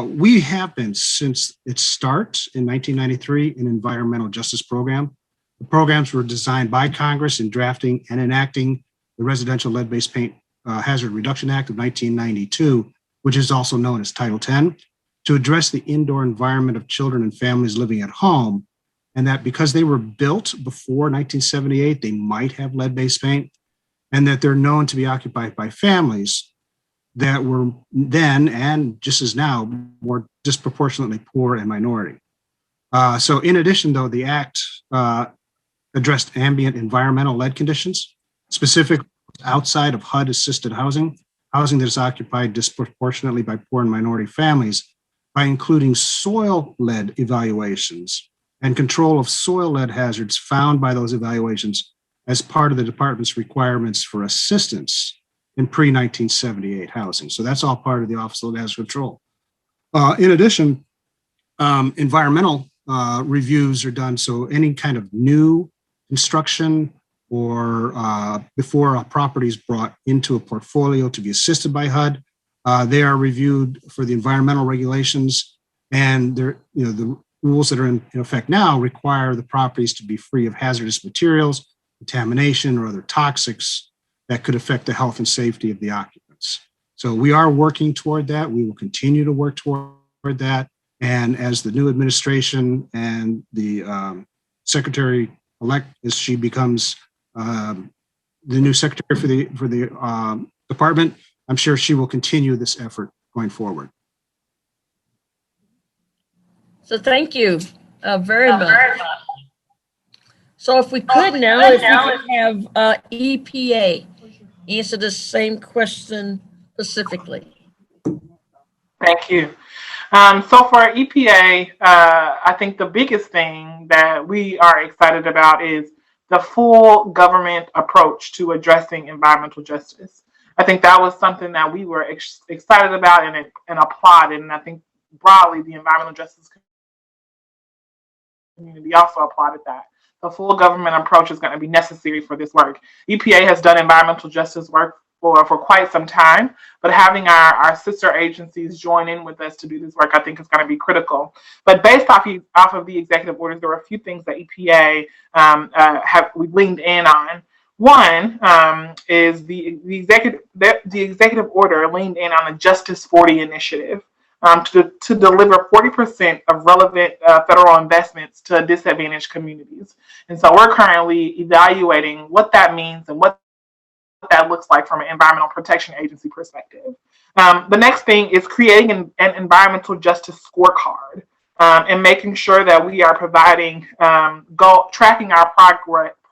we have been since its start in 1993 an environmental justice program. The programs were designed by Congress in drafting and enacting the Residential Lead-Based Paint Hazard Reduction Act of 1992, which is also known as Title 10, to address the indoor environment of children and families living at home and that because they were built before 1978, they might have lead-based paint, and that they're known to be occupied by families that were then, and just as now, more disproportionately poor and minority. So in addition, though, the Act addressed ambient environmental lead conditions, specifically outside of HUD-assisted housing, housing that is occupied disproportionately by poor and minority families, by including soil lead evaluations and control of soil lead hazards found by those evaluations as part of the department's requirements for assistance in pre-1978 housing. So that's all part of the Office of Lead Hazard Control. In addition, environmental reviews are done. So any kind of new construction or before a property is brought into a portfolio to be assisted by HUD, they are reviewed for the environmental regulations, and the rules that are in effect now require the properties to be free of hazardous materials, contamination, or other toxics that could affect the health and safety of the occupants. So we are working toward that. We will continue to work toward that. And as the new administration and the secretary-elect, as she becomes the new secretary for the department, I'm sure she will continue this effort going forward. So thank you very much. So if we could now, if we could have EPA answer the same question specifically. Thank you. So for EPA, I think the biggest thing that we are excited about is the full government approach to addressing environmental justice. I think that was something that we were excited about and applauded, and I think broadly the environmental justice community also applauded that. The full government approach is going to be necessary for this work. EPA has done environmental justice work for quite some time, but having our sister agencies join in with us to do this work, I think is going to be critical. But based off of the executive orders, there are a few things that EPA we leaned in on. One is the executive order leaned in on the Justice 40 initiative to deliver 40% of relevant federal investments to disadvantaged communities. And so we're currently evaluating what that means and what that looks like from an environmental protection agency perspective. The next thing is creating an environmental justice scorecard and making sure that we are providing tracking our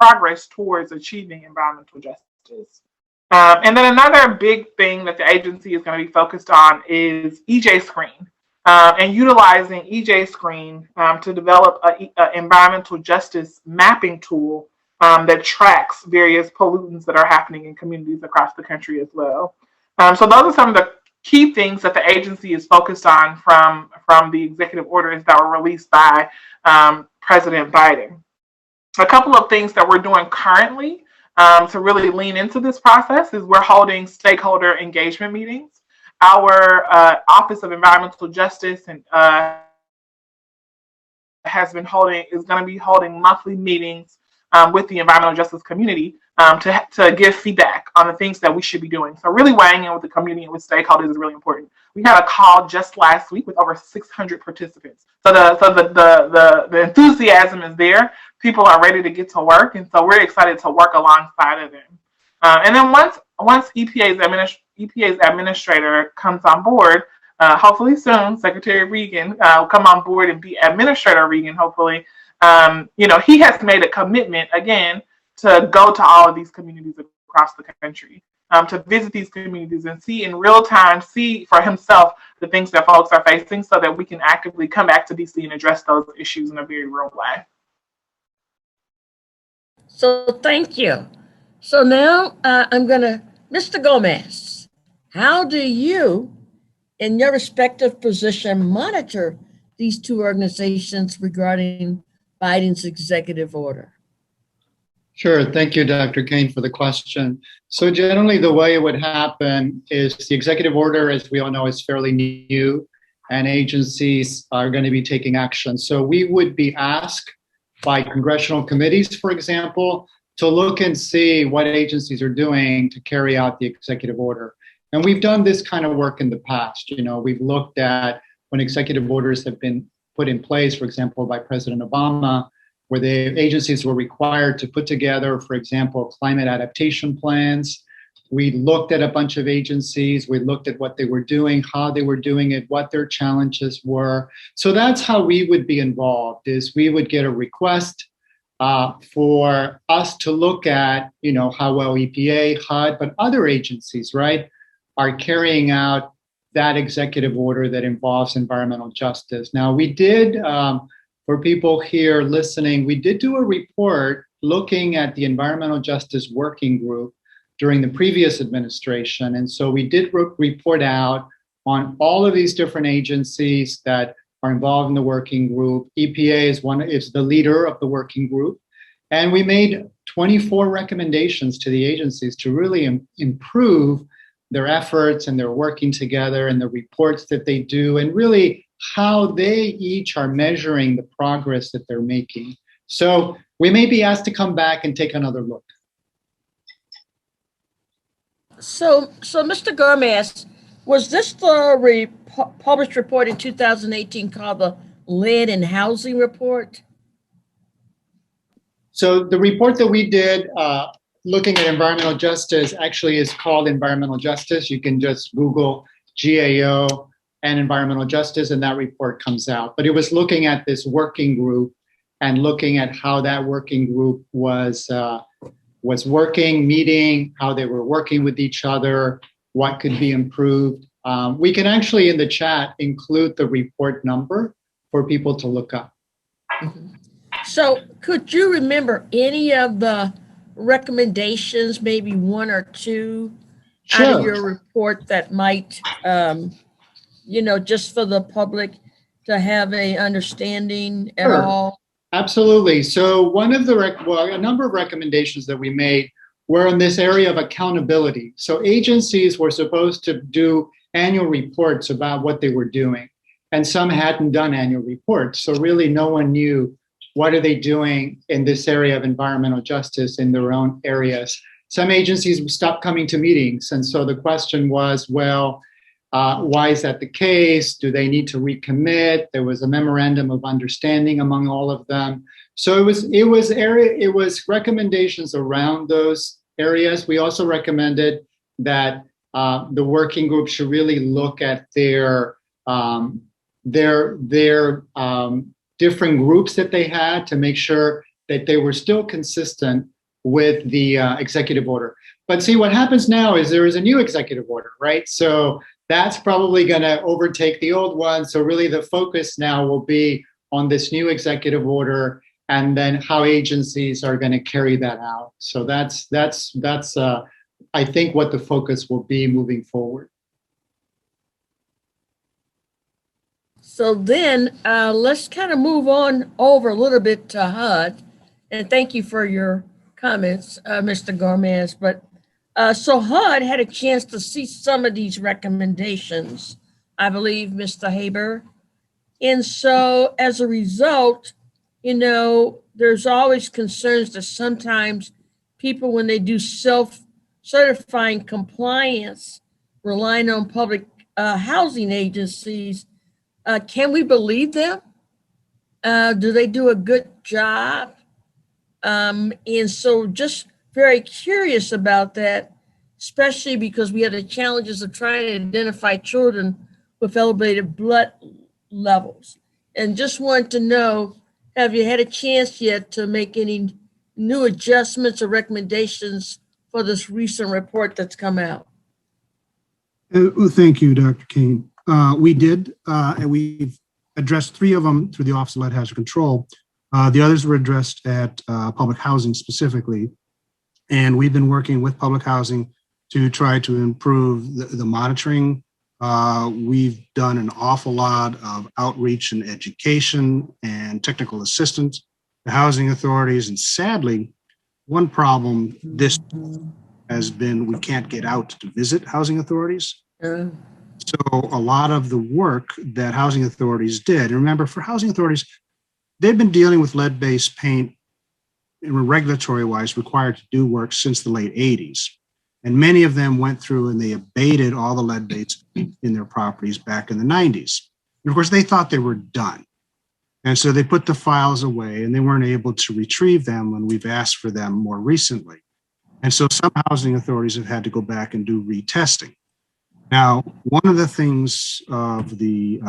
progress towards achieving environmental justice. And then another big thing that the agency is going to be focused on is EJ Screen and utilizing EJ Screen to develop an environmental justice mapping tool that tracks various pollutants that are happening in communities across the country as well. So those are some of the key things that the agency is focused on from the executive orders that were released by President Biden. A couple of things that we're doing currently to really lean into this process is we're holding stakeholder engagement meetings. Our Office of Environmental Justice and is going to be holding monthly meetings with the environmental justice community to give feedback on the things that we should be doing. So really weighing in with the community and with stakeholders is really important. We had a call just last week with over 600 participants. So the enthusiasm is there. People are ready to get to work, and so we're excited to work alongside of them. And then once EPA's administrator comes on board, hopefully soon, Secretary Regan will come on board and be Administrator Regan, hopefully. He has made a commitment, again, to go to all of these communities across the country, to visit these communities and see in real time, see for himself the things that folks are facing so that we can actively come back to DC and address those issues in a very real way. So thank you. So now Mr. Gomez, how do you, in your respective position, monitor these two organizations regarding Biden's executive order? Sure. Thank you, Dr. Kane, for the question. So generally, the way it would happen is the executive order, as we all know, is fairly new, and agencies are going to be taking action. So we would be asked by congressional committees, for example, to look and see what agencies are doing to carry out the executive order. And we've done this kind of work in the past. We've looked at when executive orders have been put in place, for example, by President Obama, where the agencies were required to put together, for example, climate adaptation plans. We looked at a bunch of agencies. We looked at what they were doing, how they were doing it, what their challenges were. So that's how we would be involved, is we would get a request for us to look at, how well EPA, HUD, but other agencies, right, are carrying out that executive order that involves environmental justice. Now, we did, for people here listening, we did do a report looking at the Environmental Justice Working Group during the previous administration. And so we did report out on all of these different agencies that are involved in the working group. EPA is the leader of the working group. And we made 24 recommendations to the agencies to really improve their efforts and their working together and the reports that they do, and really how they each are measuring the progress that they're making. So we may be asked to come back and take another look. So Mr. Gomez, was this the published report in 2018 called the Lead in Housing Report? So the report that we did looking at environmental justice actually is called Environmental Justice. You can just Google GAO and environmental justice, and that report comes out. But it was looking at this working group and looking at how that working group was working, meeting, how they were working with each other, what could be improved. We can actually in the chat include the report number for people to look up. Mm-hmm. So could you remember any of the recommendations, maybe one or two out of your report that might, just for the public to have a understanding at all? Absolutely. So a number of recommendations that we made were in this area of accountability. So agencies were supposed to do annual reports about what they were doing, and some hadn't done annual reports. So really no one knew what are they doing in this area of environmental justice in their own areas. Some agencies stopped coming to meetings. And so the question was, why is that the case? Do they need to recommit? There was a memorandum of understanding among all of them. So it was recommendations around those areas. We also recommended that the working group should really look at their different groups that they had to make sure that they were still consistent with the executive order. But see, what happens now is there is a new executive order, right? So that's probably going to overtake the old one. So really the focus now will be on this new executive order and then how agencies are going to carry that out. So that's I think what the focus will be moving forward. So then let's kind of move on over a little bit to HUD. And thank you for your comments, Mr. Gomez. But so HUD had a chance to see some of these recommendations, I believe, Mr. Haber. And so as a result, there's always concerns that sometimes people, when they do self-certifying compliance, relying on public housing agencies, can we believe them? Do they do a good job? And so just very curious about that, especially because we have the challenges of trying to identify children with elevated blood levels. And just want to know, have you had a chance yet to make any new adjustments or recommendations for this recent report that's come out? Thank you, Dr. Kane. We did, and we've addressed 3 of them through the Office of Lead Hazard Control. The others were addressed at public housing specifically. And we've been working with public housing to try to improve the monitoring. We've done an awful lot of outreach and education and technical assistance to housing authorities. And sadly, one problem this has been we can't get out to visit housing authorities. So a lot of the work that housing authorities did, and remember, for housing authorities, they've been dealing with lead-based paint regulatory-wise required to do work since the late 80s. And many of them went through and they abated all the lead-based paint in their properties back in the 90s. And of course, they thought they were done. And so they put the files away and they weren't able to retrieve them when we've asked for them more recently. And so some housing authorities have had to go back and do retesting. Now, one of the things of the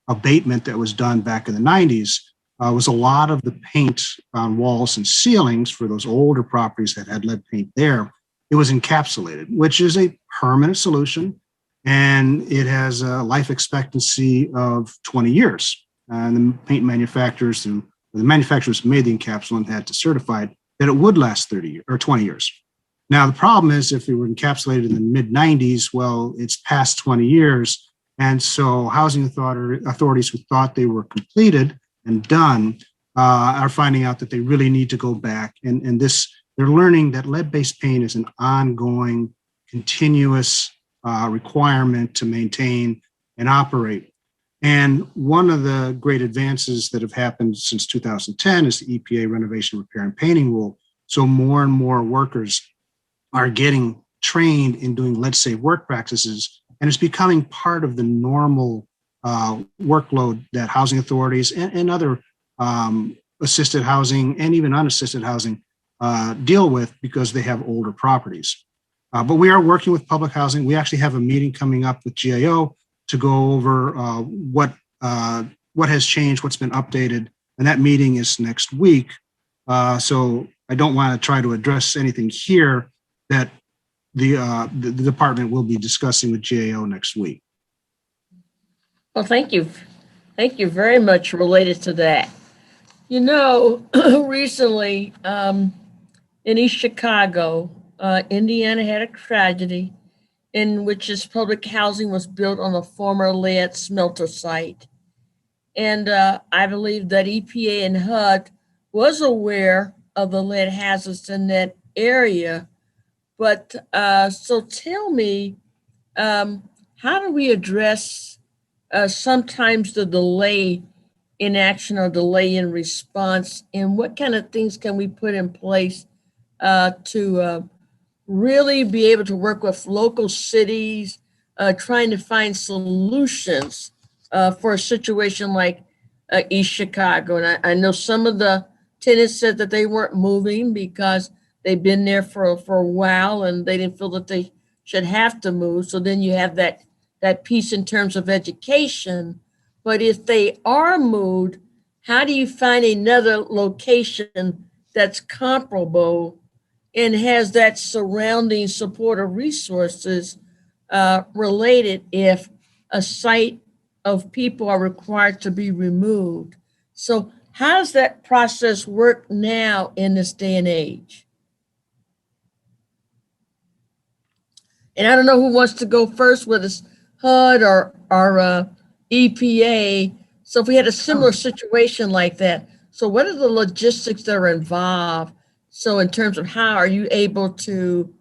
abatement that was done back in the 90s was a lot of the paint on walls and ceilings for those older properties that had lead paint there, it was encapsulated, which is a permanent solution, and it has a life expectancy of 20 years. And the paint manufacturers, the manufacturers who made the encapsulant had to certify it that it would last 30 years or 20 years. Now, the problem is if they were encapsulated in the mid 90s, well, it's past 20 years. And so housing authorities who thought they were completed and done are finding out that they really need to go back. And they're learning that lead-based paint is an ongoing, continuous requirement to maintain and operate. And one of the great advances that have happened since 2010 is the EPA renovation, repair, and painting rule. So more and more workers are getting trained in doing lead-safe work practices, and it's becoming part of the normal workload that housing authorities and other assisted housing and even unassisted housing deal with because they have older properties. But we are working with public housing. We actually have a meeting coming up with GAO to go over what has changed, what's been updated, and that meeting is next week. So I don't want to try to address anything here that the department will be discussing with GAO next week. Well, thank you. Thank you very much related to that. You know, recently in East Chicago, Indiana had a tragedy in which this public housing was built on a former lead smelter site. And I believe that EPA and HUD was aware of the lead hazards in that area. But so tell me, how do we address sometimes the delay in action or delay in response, and what kind of things can we put in place to really be able to work with local cities, trying to find solutions for a situation like East Chicago? And I know some of the tenants said that they weren't moving because they've been there for a while and they didn't feel that they should have to move. So then you have that piece in terms of education. But if they are moved, how do you find another location that's comparable and has that surrounding support or resources related if a site of people are required to be removed? So how does that process work now in this day and age? And I don't know who wants to go first, whether it's HUD or EPA. So if we had a similar situation like that, so what are the logistics that are involved? So in terms of how are you able to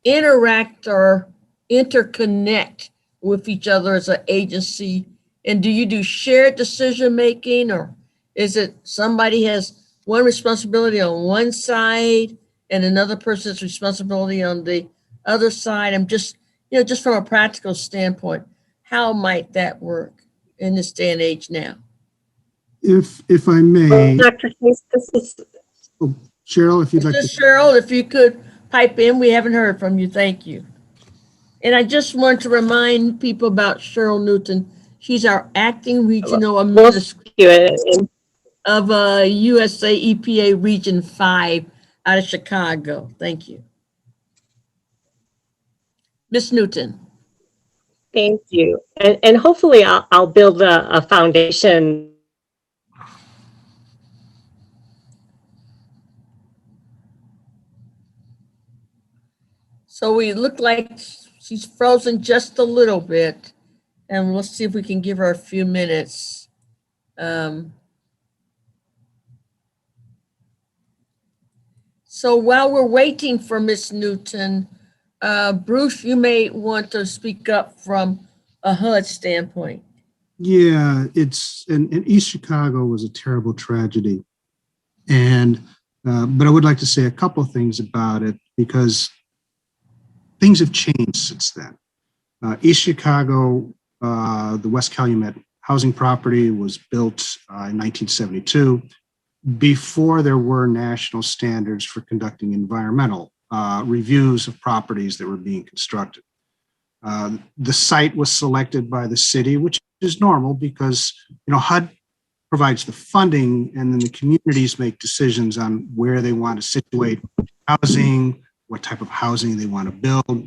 interact or interconnect with each other as an agency? And do you do shared decision making, or is it somebody has one responsibility on one side and another person's responsibility on the other side? I'm just, just from a practical standpoint, how might that work in this day and age now? If I may, Dr. Case, this is Cheryl, if you'd like to. Cheryl, if you could pipe in, we haven't heard from you. Thank you. And I just want to remind people about Cheryl Newton. She's our acting regional administrator of USA EPA Region 5 out of Chicago. Thank you. Ms. Newton. Thank you. And hopefully I'll build a foundation. So we look like she's frozen just a little bit, and let's see if we can give her a few minutes. So while we're waiting for Ms. Newton, Bruce, you may want to speak up from a HUD standpoint. Yeah, it's in East Chicago was a terrible tragedy, and but I would like to say a couple of things about it because things have changed since then. East Chicago, the West Calumet housing property was built in 1972 before there were national standards for conducting environmental reviews of properties that were being constructed. The site was selected by the city, which is normal because HUD provides the funding, and then the communities make decisions on where they want to situate housing, what type of housing they want to build.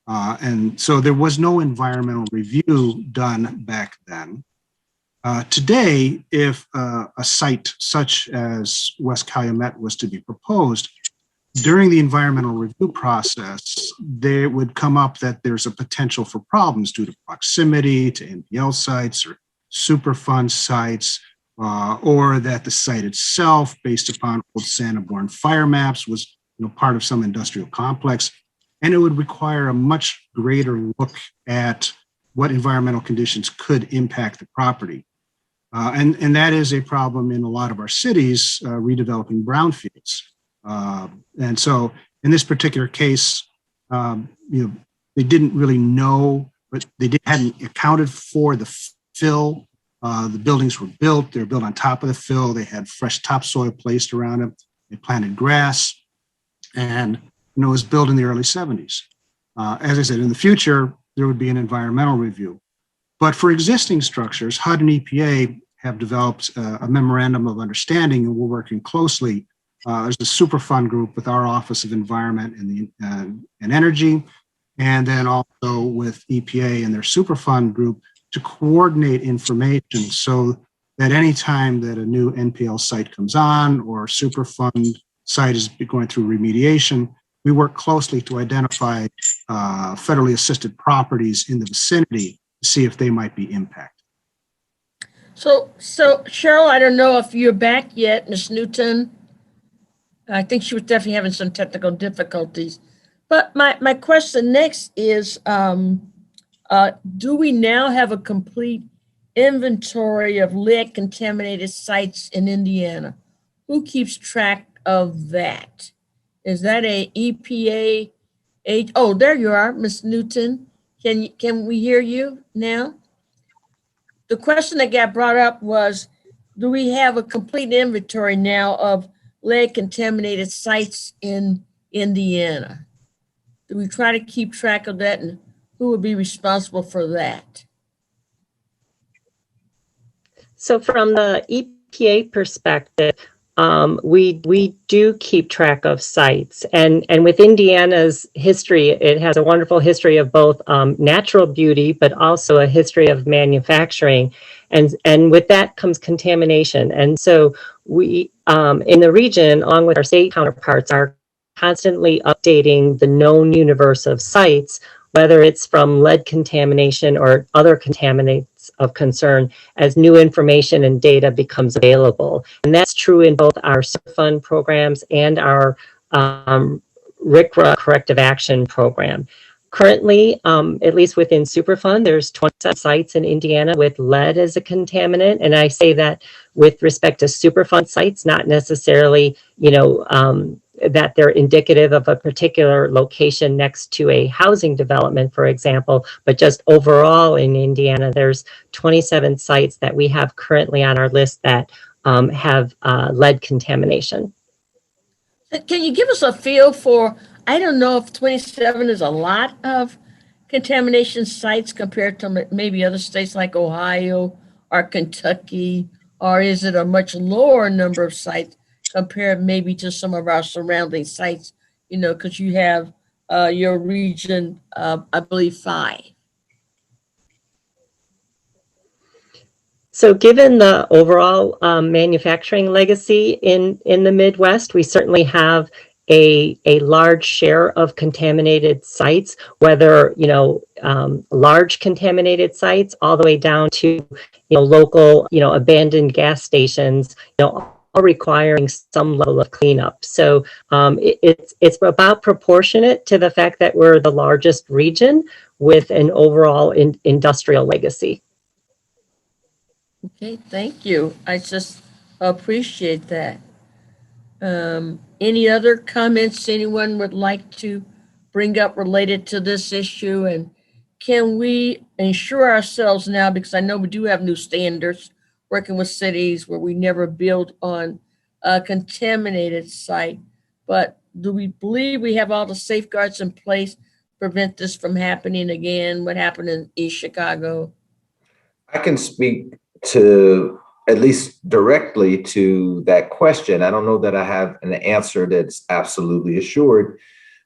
And so there was no environmental review done back then. Today, if a site such as West Calumet was to be proposed, during the environmental review process, there would come up that there's a potential for problems due to proximity to NPL sites or Superfund sites, or that the site itself, based upon old Sanborn fire maps, was part of some industrial complex. And it would require a much greater look at what environmental conditions could impact the property. And that is a problem in a lot of our cities redeveloping brownfields. And so in this particular case, they didn't really know, but they hadn't accounted for the fill. The buildings were built, they were built on top of the fill. They had fresh topsoil placed around them. They planted grass, and it was built in the early 70s. As I said, in the future, there would be an environmental review. But for existing structures, HUD and EPA have developed a memorandum of understanding, and we're working closely. There's a Superfund group with our Office of Environment and Energy, and then also with EPA and their Superfund group to coordinate information so that any time that a new NPL site comes on or a Superfund site is going through remediation, we work closely to identify federally assisted properties in the vicinity to see if they might be impacted. So Cheryl, I don't know if you're back yet, Ms. Newton. I think she was definitely having some technical difficulties. But my question next is, do we now have a complete inventory of lead contaminated sites in Indiana? Who keeps track of that? Is that a EPA? Oh, there you are, Ms. Newton. Can we hear you now? The question that got brought up was, do we have a complete inventory now of lead contaminated sites in Indiana? Do we try to keep track of that, and who would be responsible for that? So from the EPA perspective, we do keep track of sites, and with Indiana's history, it has a wonderful history of both natural beauty, but also a history of manufacturing, and with that comes contamination. And so we in the region, along with our state counterparts, are constantly updating the known universe of sites, whether it's from lead contamination or other contaminants of concern, as new information and data becomes available. And that's true in both our Superfund programs and our RCRA corrective action program. Currently, at least within Superfund, there's 27 sites in Indiana with lead as a contaminant. And I say that with respect to Superfund sites, not necessarily, that they're indicative of a particular location next to a housing development, for example, but just overall in Indiana, there's 27 sites that we have currently on our list that have lead contamination. Can you give us a feel for, I don't know if 27 is a lot of contamination sites compared to maybe other states like Ohio or Kentucky, or is it a much lower number of sites compared maybe to some of our surrounding sites, because you have your region, I believe 5. So given the overall manufacturing legacy in the Midwest, we certainly have a large share of contaminated sites, whether, large contaminated sites all the way down to, local, abandoned gas stations, requiring some level of cleanup. So it's about proportionate to the fact that we're the largest region with an overall industrial legacy. Okay, thank you. I just appreciate that. Any other comments anyone would like to bring up related to this issue? And can we ensure ourselves now, because I know we do have new standards working with cities where we never build on a contaminated site, but do we believe we have all the safeguards in place to prevent this from happening again? What happened in East Chicago? I can speak to at least directly to that question. I don't know that I have an answer that's absolutely assured,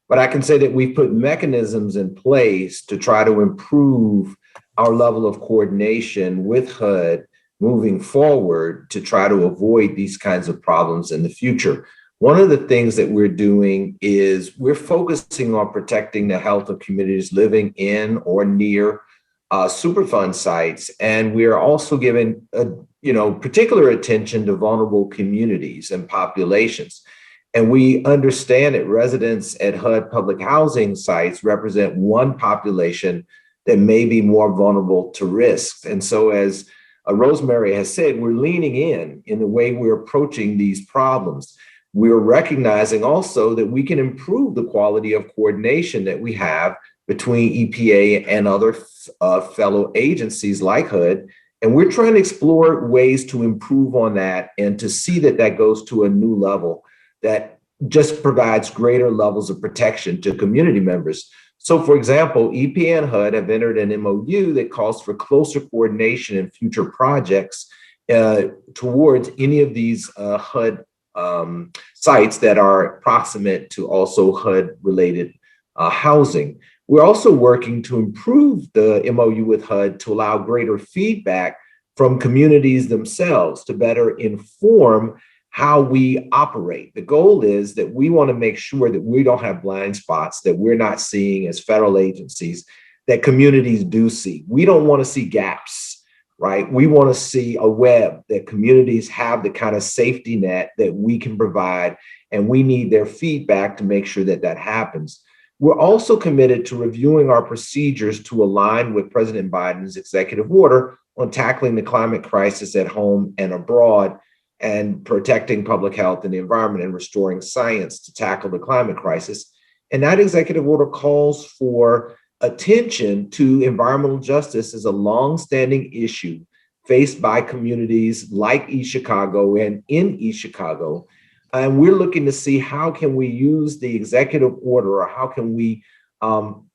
but I can say that we've put mechanisms in place to try to improve our level of coordination with HUD moving forward to try to avoid these kinds of problems in the future. One of the things that we're doing is we're focusing on protecting the health of communities living in or near Superfund sites, and we are also giving particular attention to vulnerable communities and populations. And we understand that residents at HUD public housing sites represent one population that may be more vulnerable to risks. And so, as Rosemary has said, we're leaning in the way we're approaching these problems. We're recognizing also that we can improve the quality of coordination that we have between EPA and other fellow agencies like HUD. And we're trying to explore ways to improve on that and to see that that goes to a new level that just provides greater levels of protection to community members. So, for example, EPA and HUD have entered an MOU that calls for closer coordination in future projects towards any of these HUD sites that are proximate to also HUD-related housing. We're also working to improve the MOU with HUD to allow greater feedback from communities themselves to better inform how we operate. The goal is that we want to make sure that we don't have blind spots that we're not seeing as federal agencies that communities do see. We don't want to see gaps, right? We want to see a web that communities have the kind of safety net that we can provide, and we need their feedback to make sure that that happens. We're also committed to reviewing our procedures to align with President Biden's executive order on tackling the climate crisis at home and abroad, and protecting public health and the environment and restoring science to tackle the climate crisis. And that executive order calls for attention to environmental justice as a longstanding issue faced by communities like East Chicago and in East Chicago. And we're looking to see how can we use the executive order, or how can we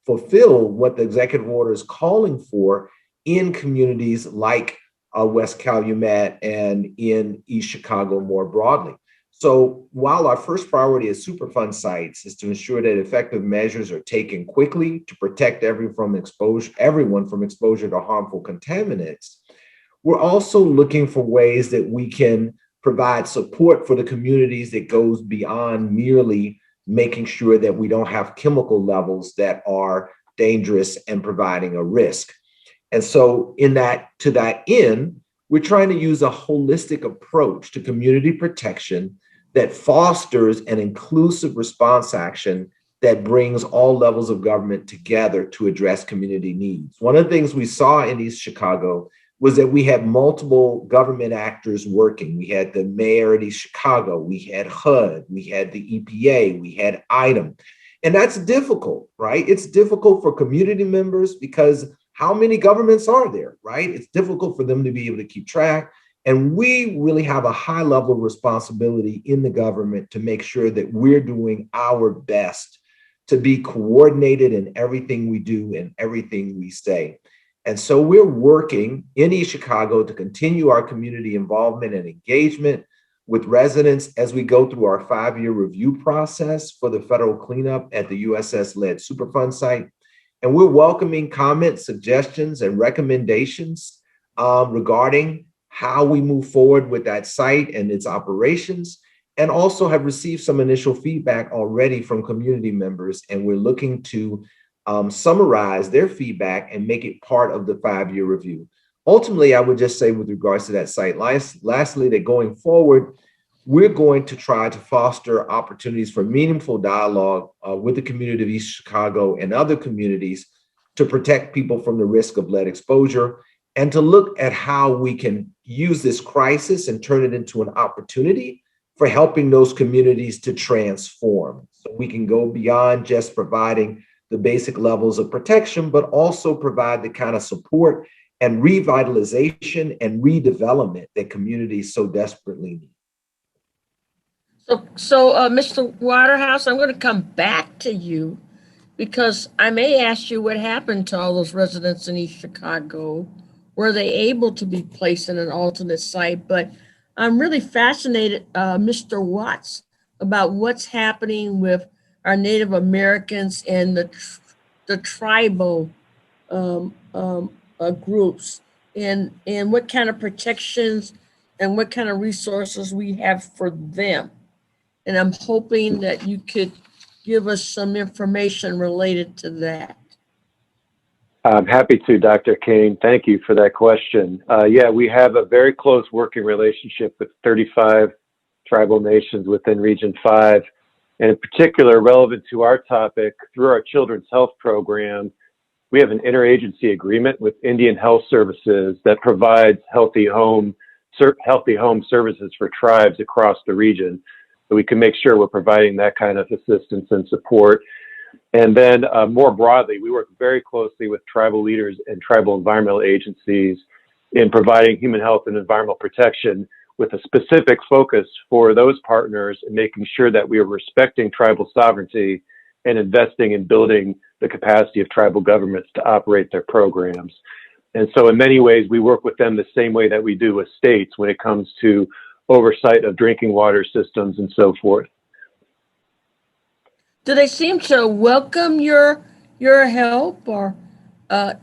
fulfill what the executive order is calling for in communities like West Calumet and in East Chicago more broadly. So while our first priority as Superfund sites is to ensure that effective measures are taken quickly to protect everyone from exposure to harmful contaminants, we're also looking for ways that we can provide support for the communities that goes beyond merely making sure that we don't have chemical levels that are dangerous and providing a risk. And so to that end, we're trying to use a holistic approach to community protection that fosters an inclusive response action that brings all levels of government together to address community needs. One of the things we saw in East Chicago was that we had multiple government actors working. We had the mayor of East Chicago, we had HUD, we had the EPA, we had IDEM. And that's difficult, right? It's difficult for community members because how many governments are there, right? It's difficult for them to be able to keep track. And we really have a high level of responsibility in the government to make sure that we're doing our best to be coordinated in everything we do and everything we say. And so we're working in East Chicago to continue our community involvement and engagement with residents as we go through our 5-year review process for the federal cleanup at the USS-led Superfund site. And we're welcoming comments, suggestions, and recommendations regarding how we move forward with that site and its operations, and also have received some initial feedback already from community members. And we're looking to summarize their feedback and make it part of the 5-year review. Ultimately, I would just say with regards to that site, lastly, that going forward, we're going to try to foster opportunities for meaningful dialogue with the community of East Chicago and other communities to protect people from the risk of lead exposure, and to look at how we can use this crisis and turn it into an opportunity for helping those communities to transform. So we can go beyond just providing the basic levels of protection, but also provide the kind of support and revitalization and redevelopment that communities so desperately need. So, Mr. Waterhouse, I'm going to come back to you because I may ask you what happened to all those residents in East Chicago. Were they able to be placed in an alternate site? But I'm really fascinated, Mr. Watts, about what's happening with our Native Americans and the tribal groups, and what kind of protections and what kind of resources we have for them. And I'm hoping that you could give us some information related to that. I'm happy to, Dr. Kane. Thank you for that question. Yeah, we have a very close working relationship with 35 tribal nations within Region 5. And in particular, relevant to our topic, through our Children's Health Program, we have an interagency agreement with Indian Health Services that provides healthy home services for tribes across the region. So we can make sure we're providing that kind of assistance and support. And then more broadly, we work very closely with tribal leaders and tribal environmental agencies in providing human health and environmental protection with a specific focus for those partners and making sure that we are respecting tribal sovereignty and investing in building the capacity of tribal governments to operate their programs. And so in many ways, we work with them the same way that we do with states when it comes to oversight of drinking water systems and so forth. Do they seem to welcome your help, or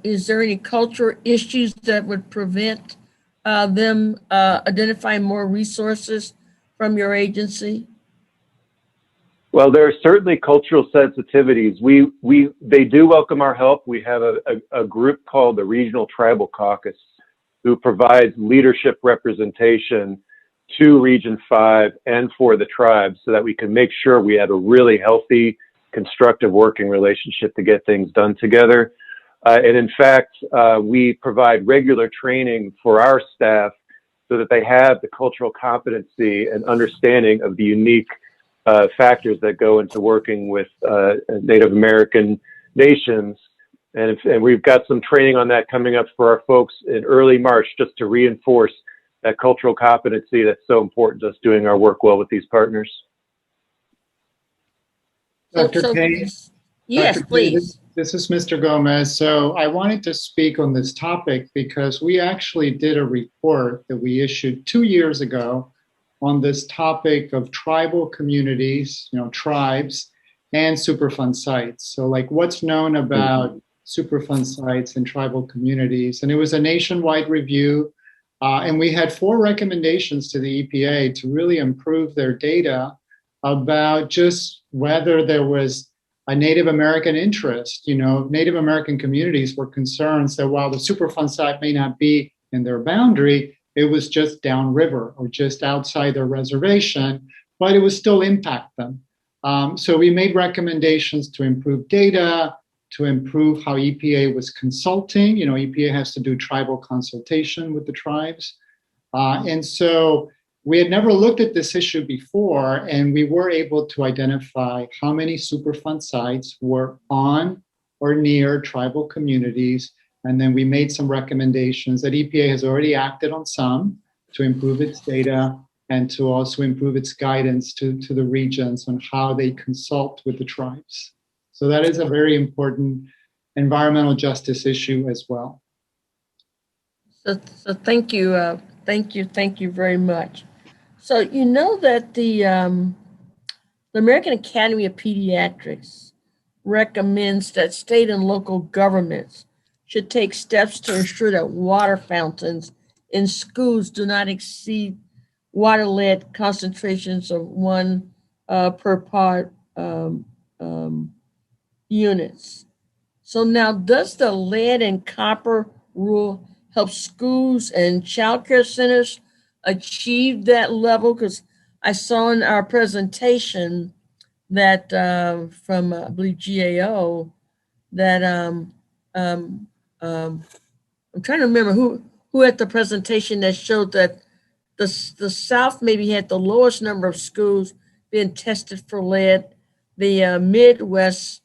is there any cultural issues that would prevent them identifying more resources from your agency? Well, there are certainly cultural sensitivities. They do welcome our help. We have a group called the Regional Tribal Caucus who provides leadership representation to Region 5 and for the tribes so that we can make sure we have a really healthy, constructive working relationship to get things done together. And in fact, we provide regular training for our staff so that they have the cultural competency and understanding of the unique factors that go into working with Native American nations. And we've got some training on that coming up for our folks in early March, just to reinforce that cultural competency that's so important to us doing our work well with these partners. Dr. Kane? Yes, Dr. please. Kane, this is Mr. Gomez. So I wanted to speak on this topic because we actually did a report that we issued 2 years ago on this topic of tribal communities, tribes, and Superfund sites. So like what's known about Superfund sites and tribal communities. And it was a nationwide review. And we had 4 recommendations to the EPA to really improve their data about just whether there was a Native American interest. Native American communities were concerned that while the Superfund site may not be in their boundary, it was just downriver or just outside their reservation, but it would still impact them. So we made recommendations to improve data, to improve how EPA was consulting. EPA has to do tribal consultation with the tribes. And so we had never looked at this issue before, and we were able to identify how many Superfund sites were on or near tribal communities. And then we made some recommendations that EPA has already acted on some to improve its data and to also improve its guidance to the regions on how they consult with the tribes. So that is a very important environmental justice issue as well. So thank you. Thank you very much. So you know that the American Academy of Pediatrics recommends that state and local governments should take steps to ensure that water fountains in schools do not exceed water lead concentrations of 1 per pod units. So now, does the lead and copper rule help schools and childcare centers achieve that level? Because I saw in our presentation that from I believe GAO that I'm trying to remember who at the presentation that showed that the South maybe had the lowest number of schools being tested for lead. The Midwest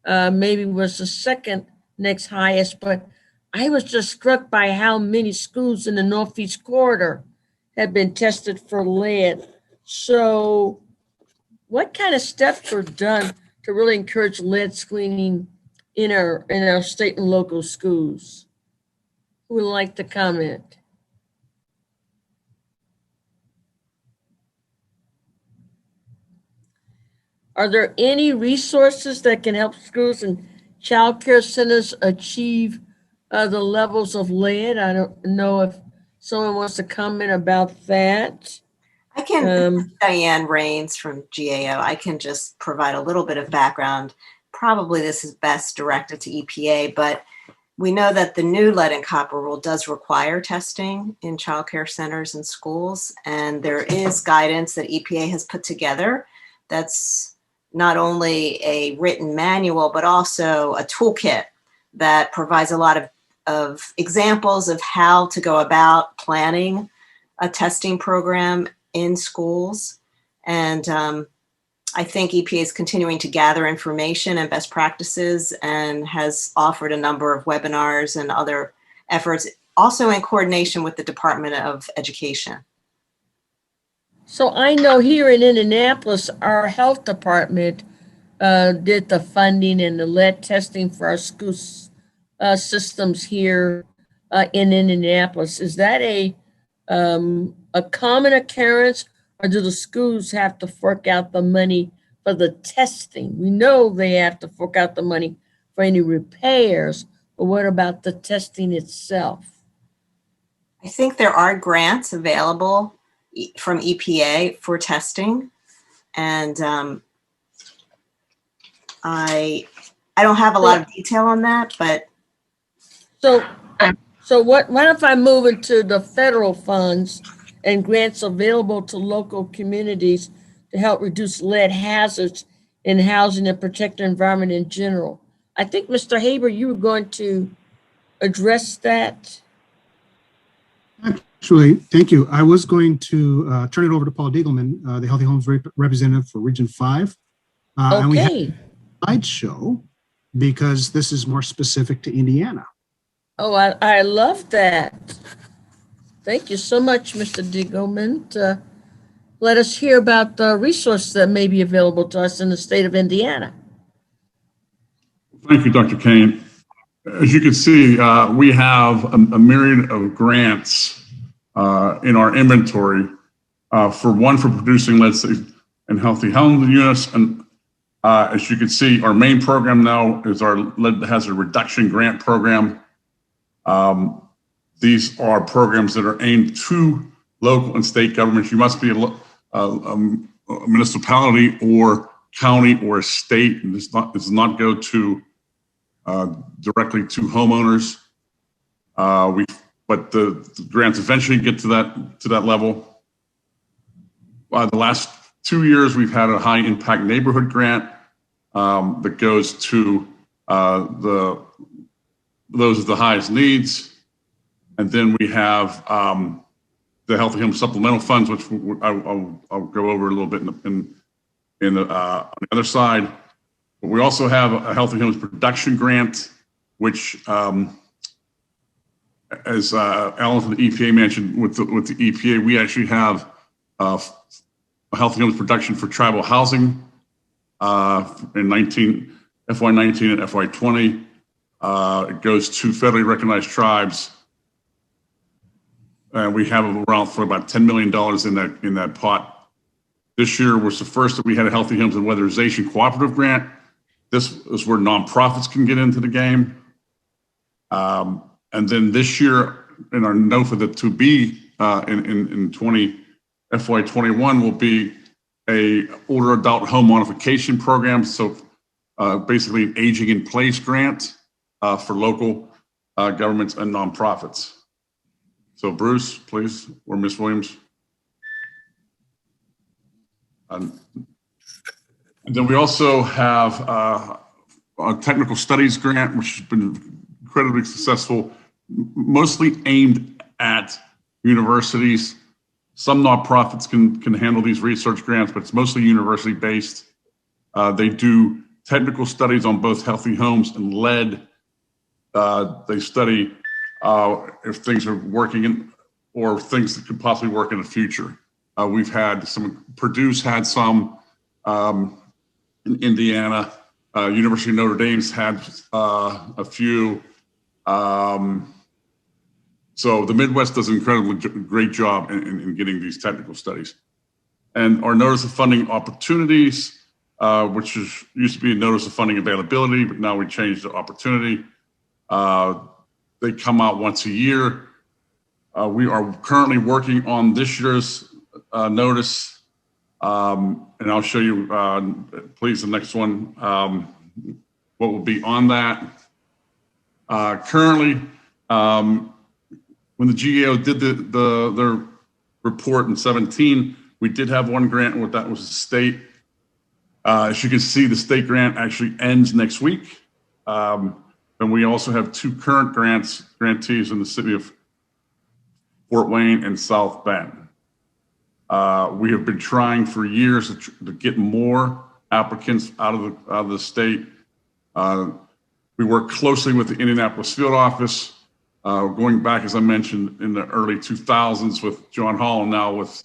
maybe was the second next highest, but I was just struck by how many schools in the Northeast Corridor have been tested for lead. So what kind of steps were done to really encourage lead screening in our state and local schools? Who would like to comment? Are there any resources that can help schools and child care centers achieve the levels of lead? I don't know if someone wants to comment about that. I can, Diane Rains from GAO, I can just provide a little bit of background. Probably this is best directed to EPA, but we know that the new lead and copper rule does require testing in child care centers and schools, and there is guidance that EPA has put together that's not only a written manual, but also a toolkit that provides a lot of examples of how to go about planning a testing program in schools. And I think EPA is continuing to gather information and best practices and has offered a number of webinars and other efforts, also in coordination with the Department of Education. So I know here in Indianapolis, our health department did the funding and the lead testing for our school systems here in Indianapolis. Is that a common occurrence, or do the schools have to fork out the money for the testing? We know they have to fork out the money for any repairs, but what about the testing itself? I think there are grants available from EPA for testing, and I don't have a lot of detail on that, but so what if I move into the federal funds and grants available to local communities to help reduce lead hazards in housing and protect the environment in general? I think, Mr. Haber, you were going to address that. Actually, thank you. I was going to turn it over to Paul Diegleman, the Healthy Homes representative for Region 5. And we have a slideshow because this is more specific to Indiana. Oh, I love that. Thank you so much, Mr. Diegleman. Let us hear about the resources that may be available to us in the state of Indiana. Thank you, Dr. Kane. As you can see, we have a myriad of grants in our inventory for producing lead safe and healthy home units. And as you can see, our main program now is our lead hazard reduction grant program. These are programs that are aimed to local and state governments. You must be a municipality or county or a state, and this does not go to directly to homeowners. But the grants eventually get to that level. The last 2 years, we've had a high impact neighborhood grant that goes to those with the highest needs. And then we have the Healthy Home Supplemental Funds, which I'll go over a little bit on the other side. But we also have a Healthy Homes Production Grant, which, as Alan from the EPA mentioned, with the EPA, we actually have a Healthy Homes Production for tribal housing in FY19 and FY20. It goes to federally recognized tribes. And we have around for about $10 million in that pot. This year was the first that we had a Healthy Homes and Weatherization Cooperative Grant. This is where nonprofits can get into the game. And then this year, in our note for the to be in FY21 will be a older adult home modification program. So basically an aging in place grant for local governments and nonprofits. So Bruce, please, or Ms. Williams. And then we also have a technical studies grant, which has been incredibly successful, mostly aimed at universities. Some nonprofits can handle these research grants, but it's mostly university based. They do technical studies on both healthy homes and lead. They study if things are working or things that could possibly work in the future. We've had some, Purdue's had some, in Indiana, University of Notre Dame's had a few. So the Midwest does an incredibly great job in getting these technical studies. And our notice of funding opportunities, which used to be a notice of funding availability, but now we changed the opportunity. They come out once a year. We are currently working on this year's notice, and I'll show you, please, the next one, what will be on that. Currently, when the GAO did their report in 17, we did have one grant, and that was the state. As you can see, the state grant actually ends next week. And we also have two current grantees in the city of Fort Wayne and South Bend. We have been trying for years to get more applicants out of the state. We work closely with the Indianapolis field office, going back, as I mentioned, in the early 2000s with John Hall, and now with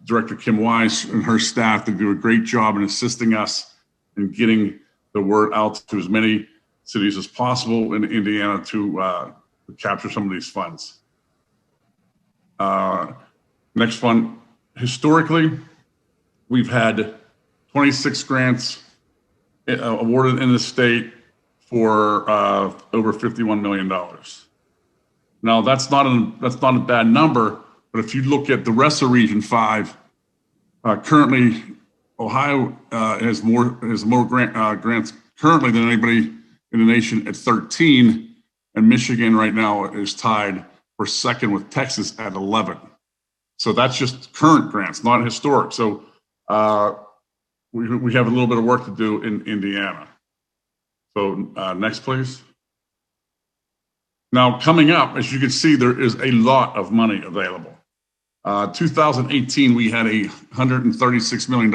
Director Kim Wise and her staff. They do a great job in assisting us in getting the word out to as many cities as possible in Indiana to capture some of these funds. Next one, historically, we've had 26 grants awarded in the state for over $51 million. Now that's not a bad number, but if you look at the rest of Region 5, currently Ohio has more grants currently than anybody in the nation at 13, and Michigan right now is tied for second with Texas at 11. So that's just current grants, not historic. So we have a little bit of work to do in Indiana. So next, please. Now coming up, as you can see, there is a lot of money available. 2018, we had a $136 million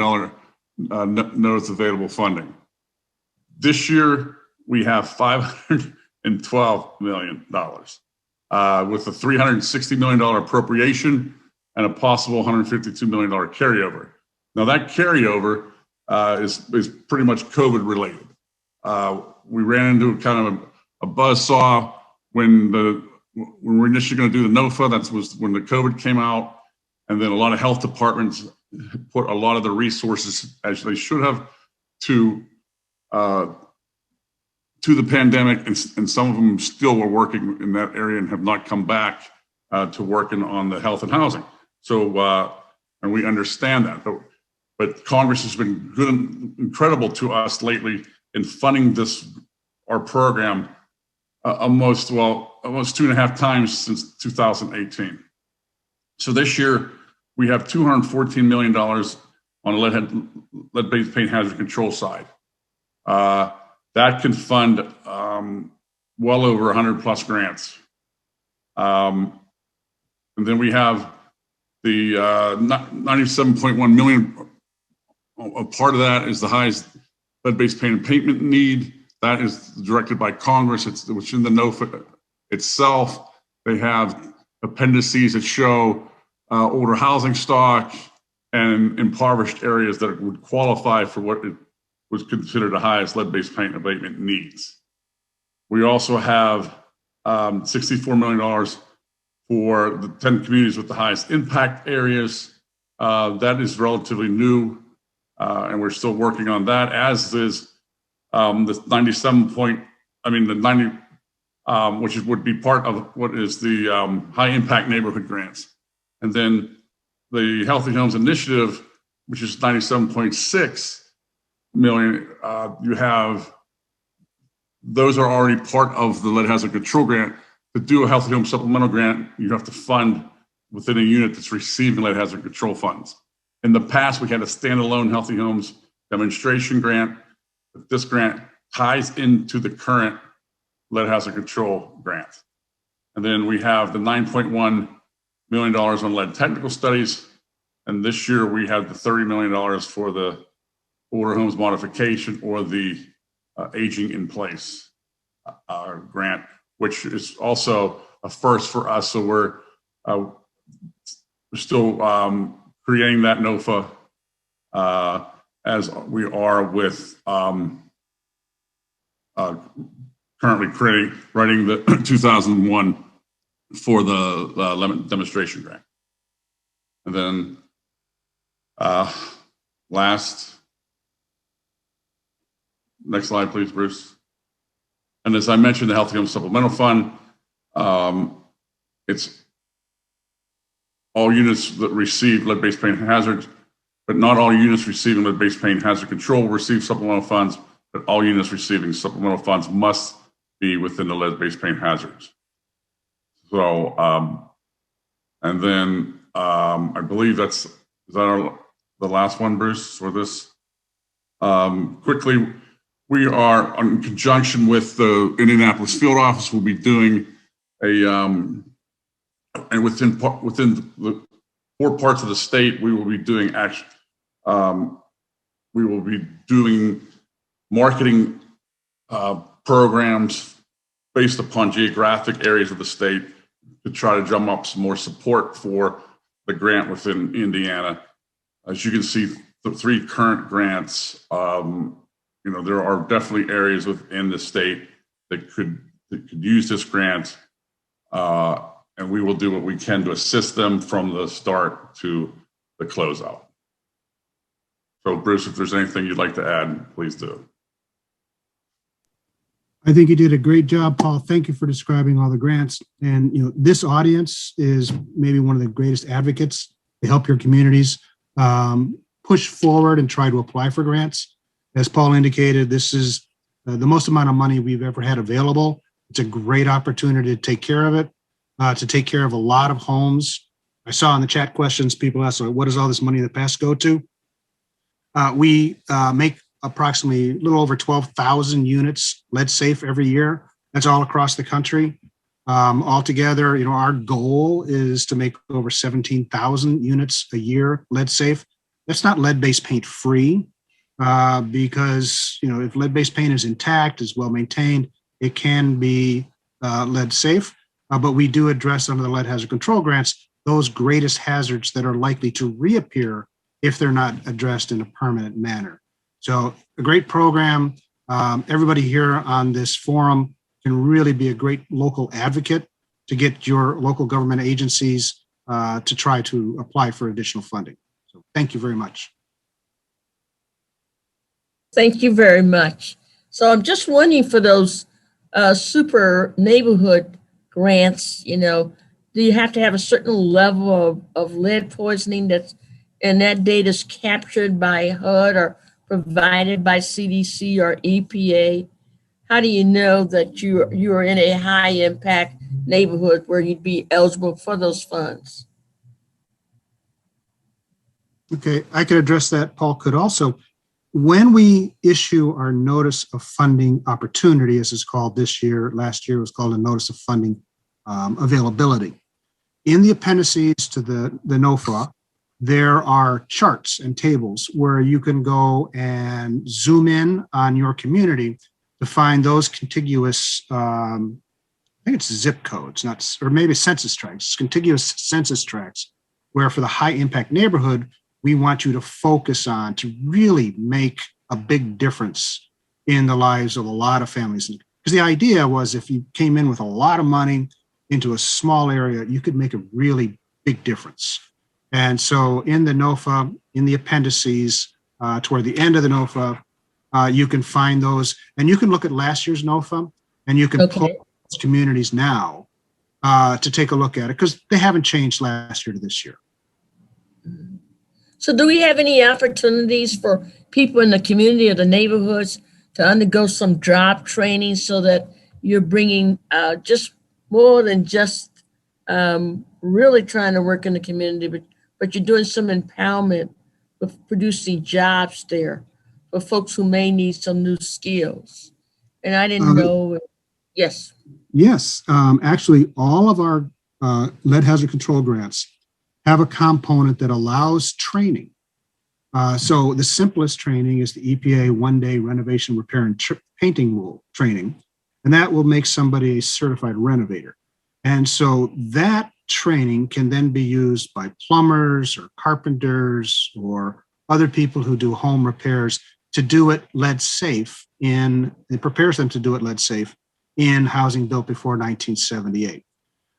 notice available funding. This year, we have $512 million with a $360 million appropriation and a possible $152 million carryover. Now that carryover is pretty much COVID related. We ran into kind of a buzzsaw when we were initially going to do the NOFA. That was when the COVID came out, and then a lot of health departments put a lot of the resources, as they should have, to the pandemic, and some of them still were working in that area and have not come back to working on the health and housing. So, and we understand that, but Congress has been good and incredible to us lately in funding our program almost 2.5 times since 2018. So this year we have $214 million on the lead-based paint hazard control side. That can fund well over 100 plus grants. And then we have the 97.1 million. A part of that is the highest lead-based paint and pavement need. That is directed by Congress. Which in the NOFA itself, they have appendices that show older housing stock and impoverished areas that would qualify for what it was considered the highest lead-based paint abatement needs. We also have $64 million for the 10 communities with the highest impact areas. That is relatively new, and we're still working on that, as is the 97 point, the 90, which would be part of what is the high impact neighborhood grants. And then the Healthy Homes Initiative, which is 97.6 million, you have, those are already part of the lead hazard control grant. To do a Healthy Home Supplemental grant, you have to fund within a unit that's receiving lead hazard control funds. In the past, we had a standalone Healthy Homes demonstration grant, but this grant ties into the current lead hazard control grant. And then we have the $9.1 million on lead technical studies. And this year we have the $30 million for the older homes modification or the aging in place grant, which is also a first for us. So we're still creating that NOFA as we are with currently writing the 2001 for the demonstration grant. And then next slide, please, Bruce. And as I mentioned, the Healthy Home Supplemental Fund, it's all units that receive lead-based paint hazards, but not all units receiving lead-based paint hazard control will receive supplemental funds, but all units receiving supplemental funds must be within the lead-based paint hazards. So, and then I believe is that the last one, Bruce, for this? Quickly, we are in conjunction with the Indianapolis field office. We'll be doing and within the 4 parts of the state, we will be doing marketing programs based upon geographic areas of the state to try to drum up some more support for the grant within Indiana. As you can see, the 3 current grants, there are definitely areas within the state that could use this grant, and we will do what we can to assist them from the start to the closeout. So, Bruce, if there's anything you'd like to add, please do. I think you did a great job, Paul. Thank you for describing all the grants. And this audience is maybe one of the greatest advocates to help your communities push forward and try to apply for grants. As Paul indicated, this is the most amount of money we've ever had available. It's a great opportunity to take care of it, to take care of a lot of homes. I saw in the chat questions, people ask, what does all this money in the past go to? We make approximately a little over 12,000 units lead safe every year. That's all across the country. Altogether, our goal is to make over 17,000 units a year lead safe. That's not lead-based paint free because, if lead-based paint is intact, is well maintained, it can be lead safe. But we do address under the lead hazard control grants those greatest hazards that are likely to reappear if they're not addressed in a permanent manner. So a great program. Everybody here on this forum can really be a great local advocate to get your local government agencies to try to apply for additional funding. So thank you very much. Thank you very much. So I'm just wondering, for those super neighborhood grants, do you have to have a certain level of lead poisoning and that data is captured by HUD or provided by CDC or EPA? How do you know that you are in a high impact neighborhood where you'd be eligible for those funds? Okay, I could address that. Paul could also. When we issue our notice of funding opportunity, as it's called this year, last year it was called a notice of funding availability. In the appendices to the NOFA, there are charts and tables where you can go and zoom in on your community to find those contiguous, I think it's zip codes, or maybe census tracts, contiguous census tracts, where for the high impact neighborhood, we want you to focus on to really make a big difference in the lives of a lot of families. Because the idea was, if you came in with a lot of money into a small area, you could make a really big difference. And so in the NOFA, in the appendices, toward the end of the NOFA, you can find those, and you can look at last year's NOFA, and you can pull those communities now to take a look at it, because they haven't changed last year to this year. So do we have any opportunities for people in the community or the neighborhoods to undergo some job training so that you're bringing just more than just really trying to work in the community, but you're doing some empowerment with producing jobs there for folks who may need some new skills? And I didn't know. Yes. Yes. Actually, all of our lead hazard control grants have a component that allows training. So the simplest training is the EPA one-day renovation, repair, and painting rule training, and that will make somebody a certified renovator. And so that training can then be used by plumbers or carpenters or other people who do home repairs to do it lead safe it prepares them to do it lead safe in housing built before 1978.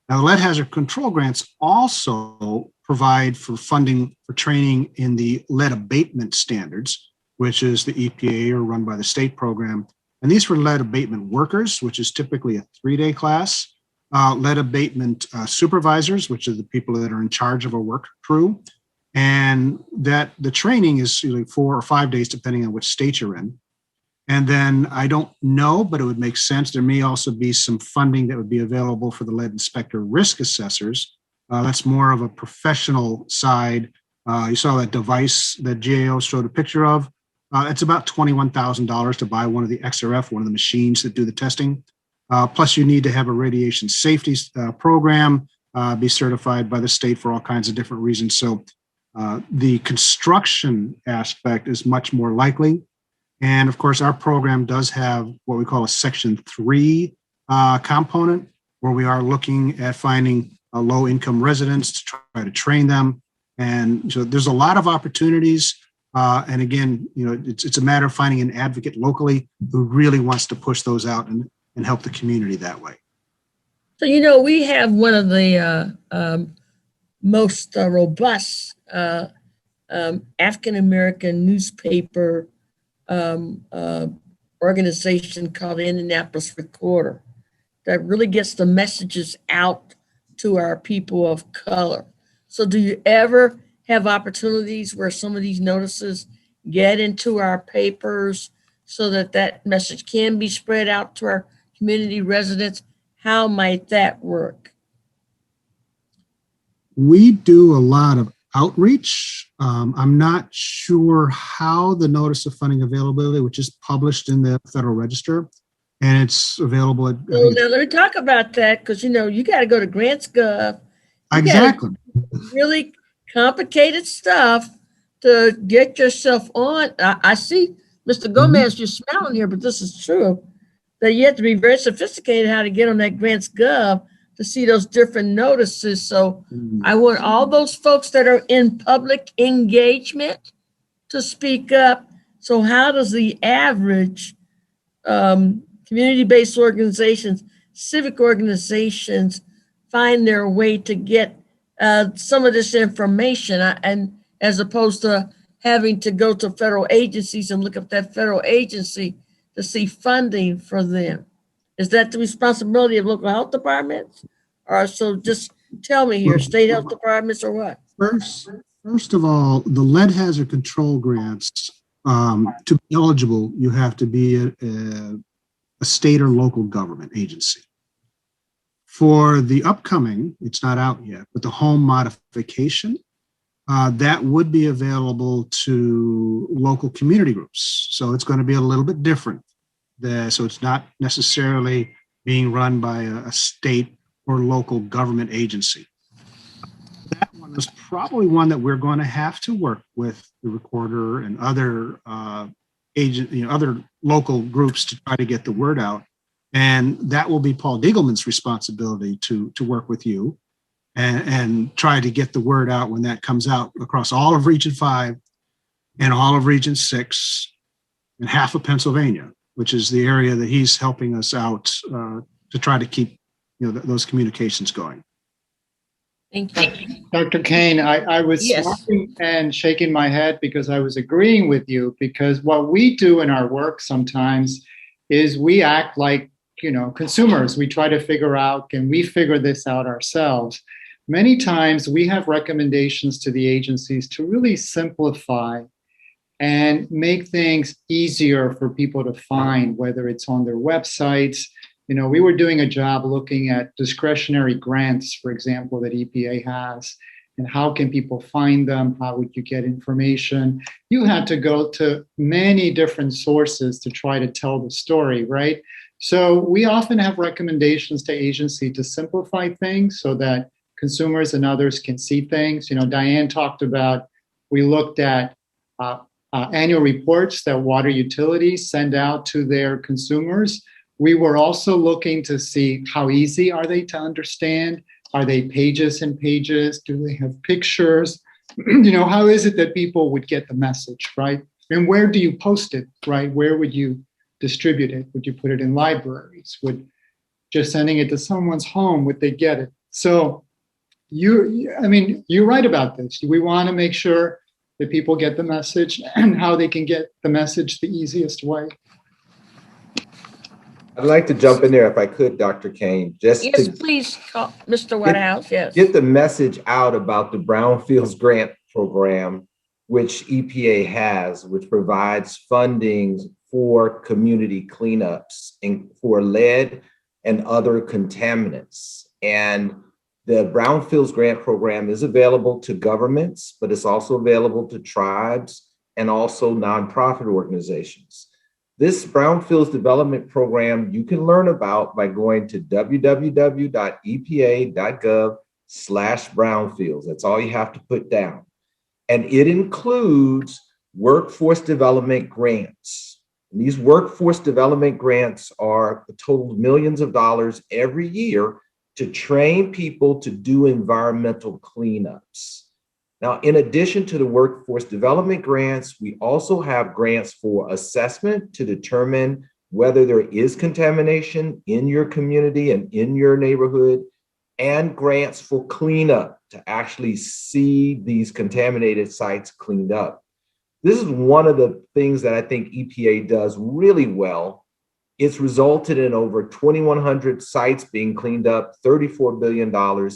Now, the lead hazard control grants also provide for funding for training in the Lead Abatement Standards, which is the EPA or run by the state program. And these for lead abatement workers, which is typically a 3-day class, lead abatement supervisors, which are the people that are in charge of a work crew. And that the training is usually 4 or 5 days, depending on which state you're in. And then I don't know, but it would make sense. There may also be some funding that would be available for the lead inspector risk assessors. That's more of a professional side. You saw that device that GAO showed a picture of. It's about $21,000 to buy one of the XRF, one of the machines that do the testing. Plus, you need to have a radiation safety program, be certified by the state for all kinds of different reasons. So the construction aspect is much more likely. And of course, our program does have what we call a Section 3 component, where we are looking at finding low-income residents to try to train them. And so there's a lot of opportunities. And again, it's a matter of finding an advocate locally who really wants to push those out and help the community that way. So, we have one of the most robust African-American newspaper organization called the Indianapolis Recorder that really gets the messages out to our people of color. So do you ever have opportunities where some of these notices get into our papers so that that message can be spread out to our community residents? How might that work? We do a lot of outreach. I'm not sure how the notice of funding availability, which is published in the Federal Register, and it's available at. Well, now let me talk about that, because you got to go to grants.gov. Exactly. Really complicated stuff to get yourself on. I see Mr. Gomez, you're smiling here, but this is true, that you have to be very sophisticated how to get on that grants.gov to see those different notices. So I want all those folks that are in public engagement to speak up. So how does the average community-based organizations, civic organizations find their way to get some of this information, and as opposed to having to go to federal agencies and look up that federal agency to see funding for them? Is that the responsibility of local health departments? Or so just tell me here, state health departments or what? First of all, the lead hazard control grants, to be eligible, you have to be a state or local government agency. For the upcoming, it's not out yet, but the home modification, that would be available to local community groups. So it's going to be a little bit different. So it's not necessarily being run by a state or local government agency. That one is probably one that we're going to have to work with the recorder and other other local groups to try to get the word out. And that will be Paul Diegleman's responsibility to work with you and try to get the word out when that comes out across all of Region 5 and all of Region 6 and half of Pennsylvania, which is the area that he's helping us out to try to keep those communications going. Thank you. Dr. Kane, I was smiling and shaking my head because I was agreeing with you, because what we do in our work sometimes is we act like, consumers. We try to figure out, can we figure this out ourselves? Many times we have recommendations to the agencies to really simplify and make things easier for people to find, whether it's on their websites. We were doing a job looking at discretionary grants, for example, that EPA has, and how can people find them? How would you get information? You had to go to many different sources to try to tell the story, right? So we often have recommendations to agency to simplify things so that consumers and others can see things. Diane talked about, we looked at annual reports that water utilities send out to their consumers. We were also looking to see how easy are they to understand? Are they pages and pages? Do they have pictures? How is it that people would get the message, right? And where do you post it, right? Where would you distribute it? Would you put it in libraries? Would just sending it to someone's home, would they get it? So you're right about this. We want to make sure that people get the message and how they can get the message the easiest way. I'd like to jump in there if I could, Dr. Kane. Yes, please, Mr. Whitehouse, yes. Get the message out about the Brownfields Grant program, which EPA has, which provides funding for community cleanups and for lead and other contaminants. And the Brownfields Grant program is available to governments, but it's also available to tribes and also nonprofit organizations. This Brownfields Development Program you can learn about by going to www.epa.gov/brownfields. That's all you have to put down. And it includes workforce development grants. And these workforce development grants are a total of millions of dollars every year to train people to do environmental cleanups. Now, in addition to the workforce development grants, we also have grants for assessment to determine whether there is contamination in your community and in your neighborhood, and grants for cleanup to actually see these contaminated sites cleaned up. This is one of the things that I think EPA does really well. It's resulted in over 2,100 sites being cleaned up, $34 billion.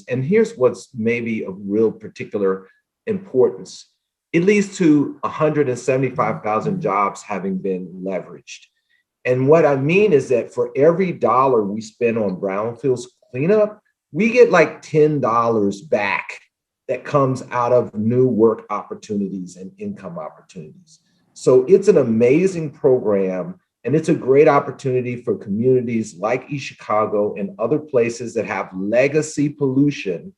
And here's what's maybe of real particular importance. It leads to 175,000 jobs having been leveraged. And what I mean is that for every dollar we spend on brownfields cleanup, we get like $10 back that comes out of new work opportunities and income opportunities. So it's an amazing program, and it's a great opportunity for communities like East Chicago and other places that have legacy pollution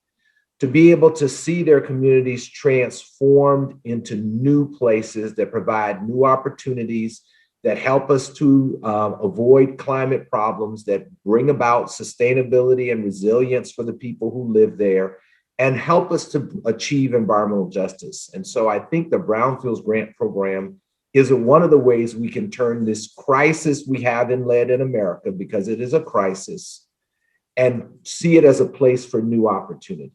to be able to see their communities transformed into new places that provide new opportunities, that help us to avoid climate problems, that bring about sustainability and resilience for the people who live there, and help us to achieve environmental justice. And so I think the Brownfields Grant Program is one of the ways we can turn this crisis we have in lead in America, because it is a crisis, and see it as a place for new opportunities.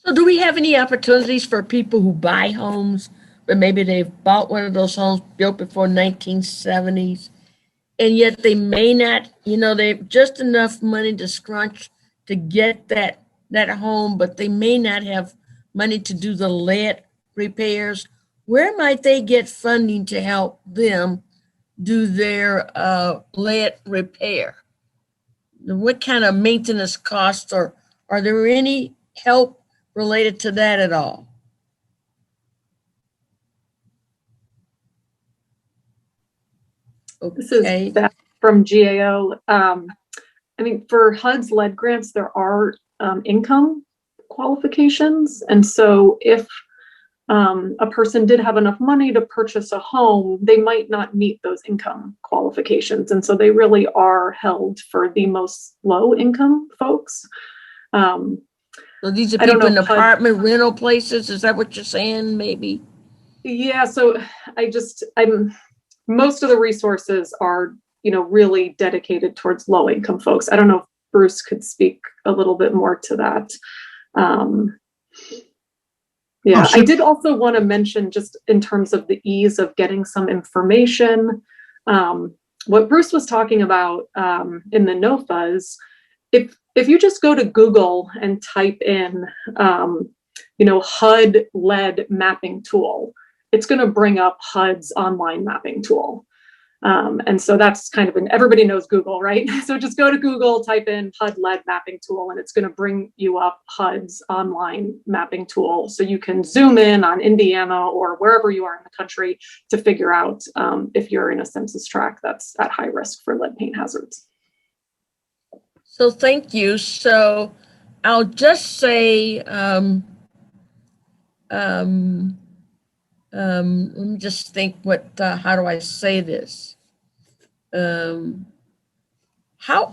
So do we have any opportunities for people who buy homes, but maybe they've bought one of those homes built before 1970s, and yet they may not, they've just enough money to scrunch to get that home, but they may not have money to do the lead repairs? Where might they get funding to help them do their lead repair? What kind of maintenance costs, or are there any help related to that at all? Okay. This is Beth from GAO. For HUD's lead grants, there are income qualifications. And so if a person did have enough money to purchase a home, they might not meet those income qualifications. And so they really are held for the most low income folks. So these are people in apartment rental places. Is that what you're saying? Maybe. Yeah. So most of the resources are, really dedicated towards low income folks. I don't know if Bruce could speak a little bit more to that. Yeah, I did also want to mention, just in terms of the ease of getting some information, what Bruce was talking about in the NOFAs. If you just go to Google and type in, HUD lead mapping tool, it's going to bring up HUD's online mapping tool. And so that's kind of everybody knows Google, right? So just go to Google, type in HUD lead mapping tool, and it's going to bring you up HUD's online mapping tool. So you can zoom in on Indiana or wherever you are in the country to figure out if you're in a census tract that's at high risk for lead paint hazards. So thank you. So I'll just say, let me just think how do I say this? How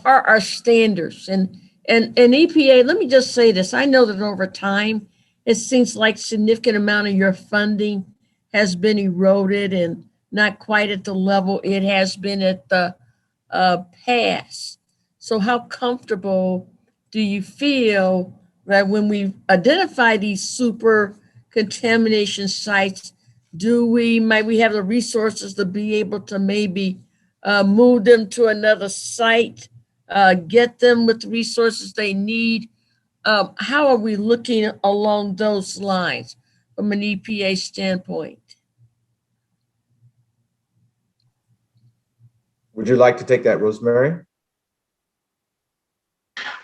are our standards and EPA, let me just say this. I know that over time, it seems like significant amount of your funding has been eroded and not quite at the level it has been at the past. So how comfortable do you feel that when we identify these super contamination sites, might we have the resources to be able to maybe move them to another site, get them with the resources they need? How are we looking along those lines from an EPA standpoint? Would you like to take that, Rosemary?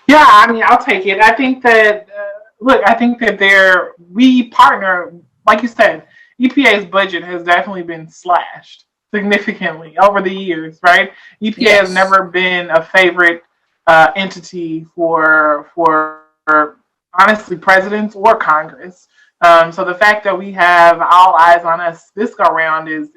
Yeah, I mean, I'll take it. I think that, I think that we partner, like you said, EPA's budget has definitely been slashed significantly over the years, right? EPA has never been a favorite entity for honestly presidents or Congress. So the fact that we have all eyes on us this go round is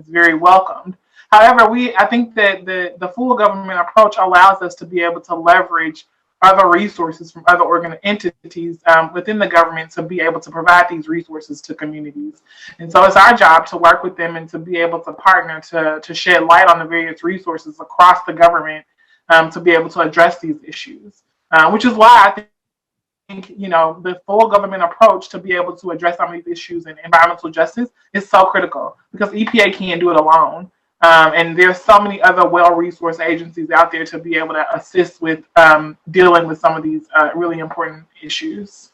very welcomed. However, I think that the full government approach allows us to be able to leverage other resources from other entities within the government to be able to provide these resources to communities. And so it's our job to work with them and to be able to partner to shed light on the various resources across the government to be able to address these issues, which is why I think, the full government approach to be able to address some of these issues in environmental justice is so critical because EPA can't do it alone. And there's so many other well-resourced agencies out there to be able to assist with dealing with some of these really important issues.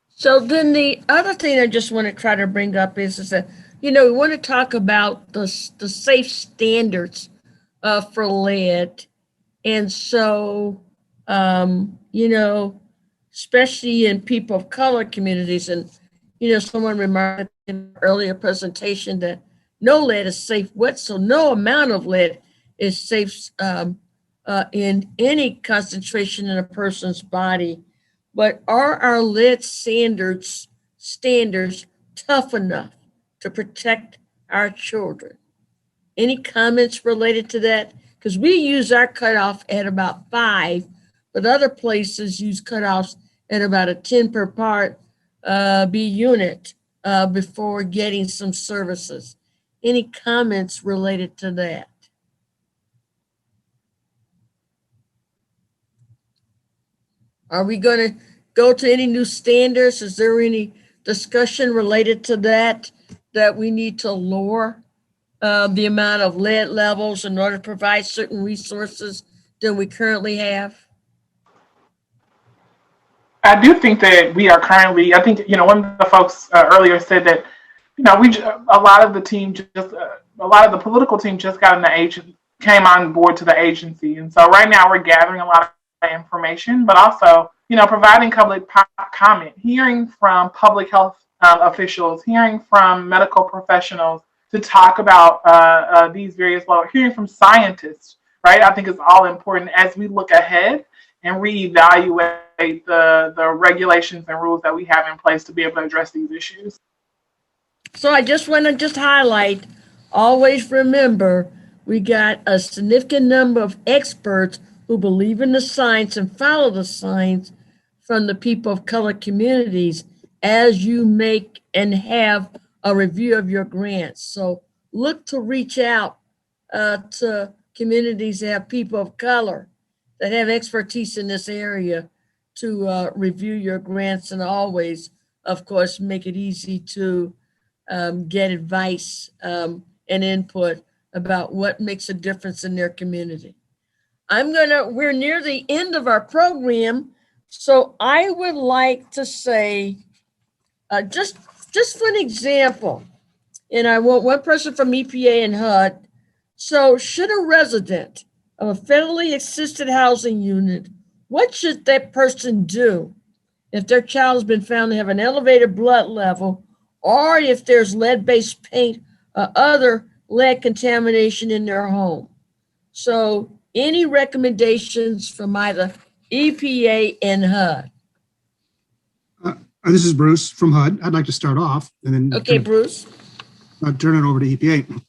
So then the other thing I just want to try to bring up is that, we want to talk about the safe standards for lead. And so, especially in people of color communities, and, someone remarked in an earlier presentation that no lead is safe so no amount of lead is safe in any concentration in a person's body. But are our lead standards tough enough to protect our children? Any comments related to that? Because we use our cutoff at about 5, but other places use cutoffs at about a 10 per part B unit before getting some services. Any comments related to that? Are we going to go to any new standards? Is there any discussion related to that we need to lower the amount of lead levels in order to provide certain resources than we currently have? I do think that we are currently, I think, one of the folks earlier said that, a lot of the political team just got in the agency, came on board to the agency. And so right now we're gathering a lot of information, but also, providing public comment, hearing from public health officials, hearing from medical professionals to talk about these various laws, hearing from scientists, right? I think it's all important as we look ahead and reevaluate the regulations and rules that we have in place to be able to address these issues. So I just want to highlight, always remember, we got a significant number of experts who believe in the science and follow the science from the people of color communities as you make and have a review of your grants. So look to reach out to communities that have people of color that have expertise in this area to review your grants, and always, of course, make it easy to get advice and input about what makes a difference in their community. We're near the end of our program, so I would like to say, just for an example, and I want one person from EPA and HUD. So should a resident of a federally assisted housing unit, what should that person do if their child has been found to have an elevated blood level, or if there's lead-based paint or other lead contamination in their home? So any recommendations from either EPA and HUD? This is Bruce from HUD. I'd like to start off and then Okay, Bruce. turn it over to EPA.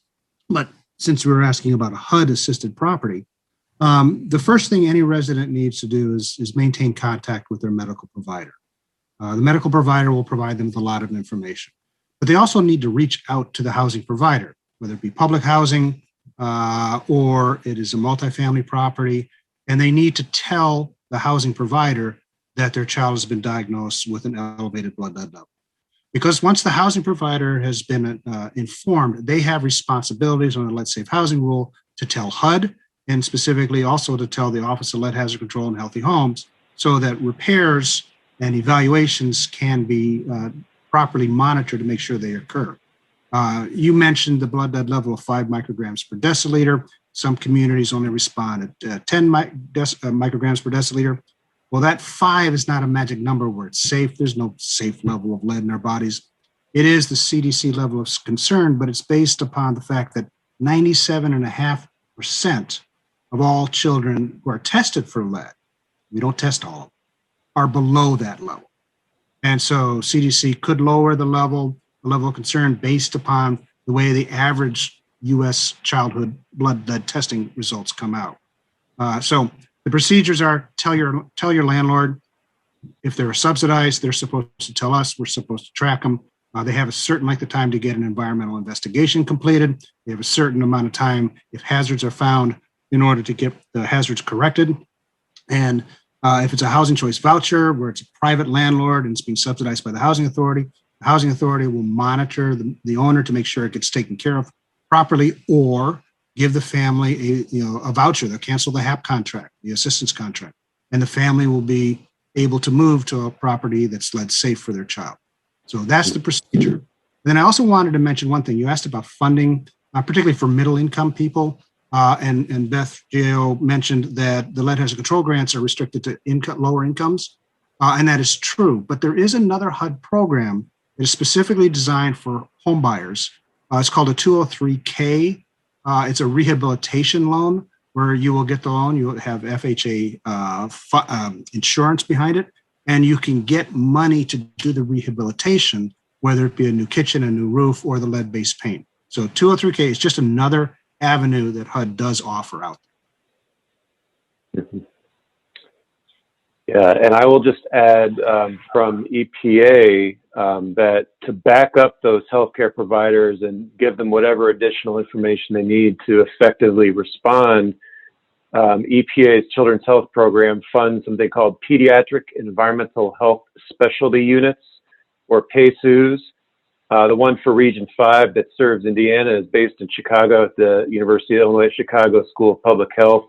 But since we were asking about a HUD assisted property, the first thing any resident needs to do is maintain contact with their medical provider. The medical provider will provide them with a lot of information, but they also need to reach out to the housing provider, whether it be public housing or it is a multifamily property, and they need to tell the housing provider that their child has been diagnosed with an elevated blood lead level. Because once the housing provider has been informed, they have responsibilities on the Lead Safe Housing Rule to tell HUD, and specifically also to tell the Office of Lead Hazard Control and Healthy Homes, so that repairs and evaluations can be properly monitored to make sure they occur. You mentioned the blood lead level of 5 micrograms per deciliter. Some communities only respond at 10 micrograms per deciliter. Well, that 5 is not a magic number where it's safe. There's no safe level of lead in our bodies. It is the CDC level of concern, but it's based upon the fact that 97.5% of all children who are tested for lead, we don't test all of them, are below that level. And so CDC could lower the level of concern based upon the way the average U.S. childhood blood lead testing results come out. So the procedures are tell your landlord. If they're subsidized, they're supposed to tell us. We're supposed to track them. They have a certain length of time to get an environmental investigation completed. They have a certain amount of time if hazards are found in order to get the hazards corrected. And if it's a housing choice voucher where it's a private landlord and it's being subsidized by the housing authority will monitor the owner to make sure it gets taken care of properly, or give the family a voucher. They'll cancel the HAP contract, the assistance contract, and the family will be able to move to a property that's lead safe for their child. So that's the procedure. And then I also wanted to mention one thing. You asked about funding, particularly for middle income people. And Beth GAO mentioned that the lead hazard control grants are restricted to lower incomes. And that is true. But there is another HUD program that is specifically designed for home buyers. It's called a 203K. It's a rehabilitation loan where you will get the loan. You will have FHA insurance behind it, and you can get money to do the rehabilitation, whether it be a new kitchen, a new roof, or the lead-based paint. So 203K is just another avenue that HUD does offer out there. Mm-hmm. Yeah, and I will just add from EPA that to back up those healthcare providers and give them whatever additional information they need to effectively respond, EPA's Children's Health Program funds something called Pediatric Environmental Health Specialty Units, or PACUs. The one for Region 5 that serves Indiana is based in Chicago at the University of Illinois Chicago School of Public Health.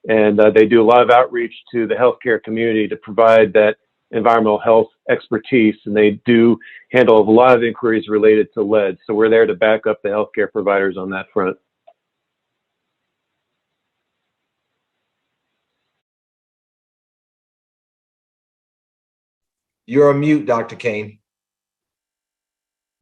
And they do a lot of outreach to the healthcare community to provide that environmental health expertise. And they do handle a lot of inquiries related to lead. So we're there to back up the healthcare providers on that front. You're on mute, Dr. Kane.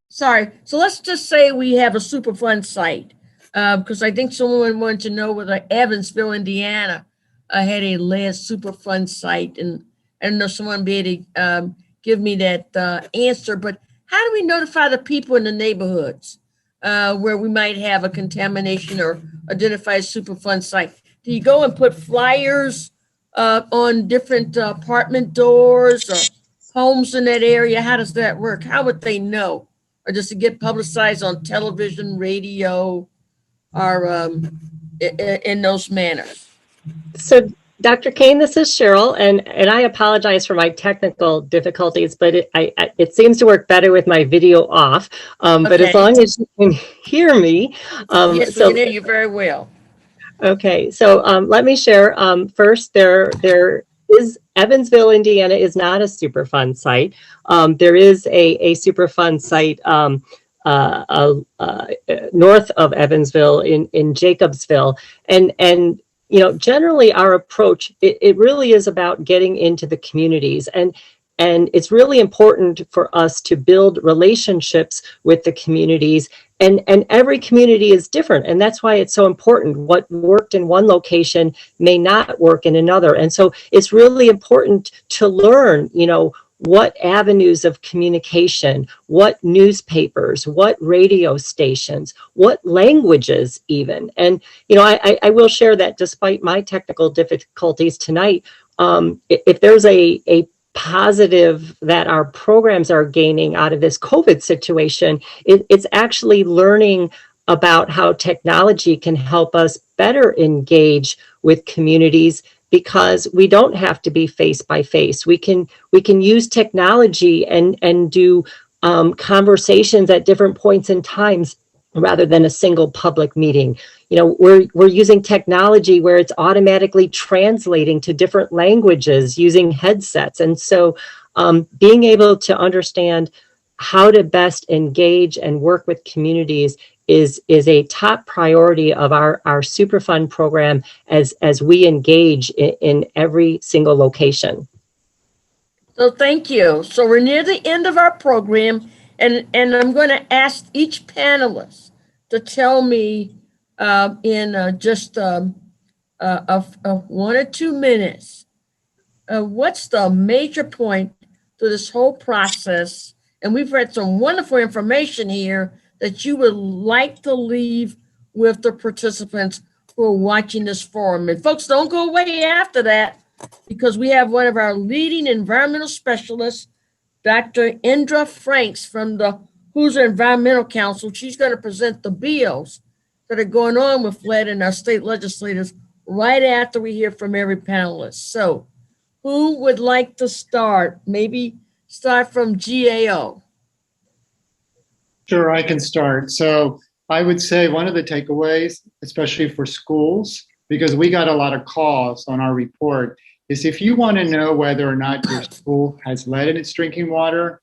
Sorry. So let's just say we have a Superfund site, because I think someone wanted to know whether Evansville, Indiana, had a lead Superfund site, and I don't know if someone be able to give me that answer. But how do we notify the people in the neighborhoods where we might have a contamination or identify a Superfund site? Do you go and put flyers on different apartment doors or homes in that area? How does that work? How would they know? Or does it get publicized on television, radio, or in those manners? So, Dr. Kane, this is Cheryl, and I apologize for my technical difficulties, but it seems to work better with my video off. But as long as you can hear me. Yes, we can hear you very well. Okay, so let me share. First, there is Evansville, Indiana is not a Superfund site. There is a Superfund site north of Evansville in Jacobsville, and you know, generally our approach, it really is about getting into the communities, and it's really important for us to build relationships with the communities, and every community is different, and that's why it's so important. What worked in one location may not work in another, and so it's really important to learn, you know, what avenues of communication, what newspapers, what radio stations, what languages even. And, you know, I will share that despite my technical difficulties tonight, if there's a positive that our programs are gaining out of this COVID situation, it's actually learning about how technology can help us better engage with communities, because we don't have to be face by face. We can use technology and do conversations at different points in times rather than a single public meeting. You know, we're using technology where it's automatically translating to different languages using headsets. And so being able to understand how to best engage and work with communities is a top priority of our Superfund program as we engage in every single location. So thank you. So we're near the end of our program, and I'm going to ask each panelist to tell me in just 1 or 2 minutes, what's the major point to this whole process? And we've read some wonderful information here that you would like to leave with the participants who are watching this forum. And folks, don't go away after that, because we have one of our leading environmental specialists, Dr. Indra Franks from the Hoosier Environmental Council. She's going to present the bills that are going on with lead in our state legislators right after we hear from every panelist. So who would like to start? Maybe start from GAO. Sure, I can start. So I would say one of the takeaways, especially for schools, because we got a lot of calls on our report, is if you want to know whether or not your school has lead in its drinking water,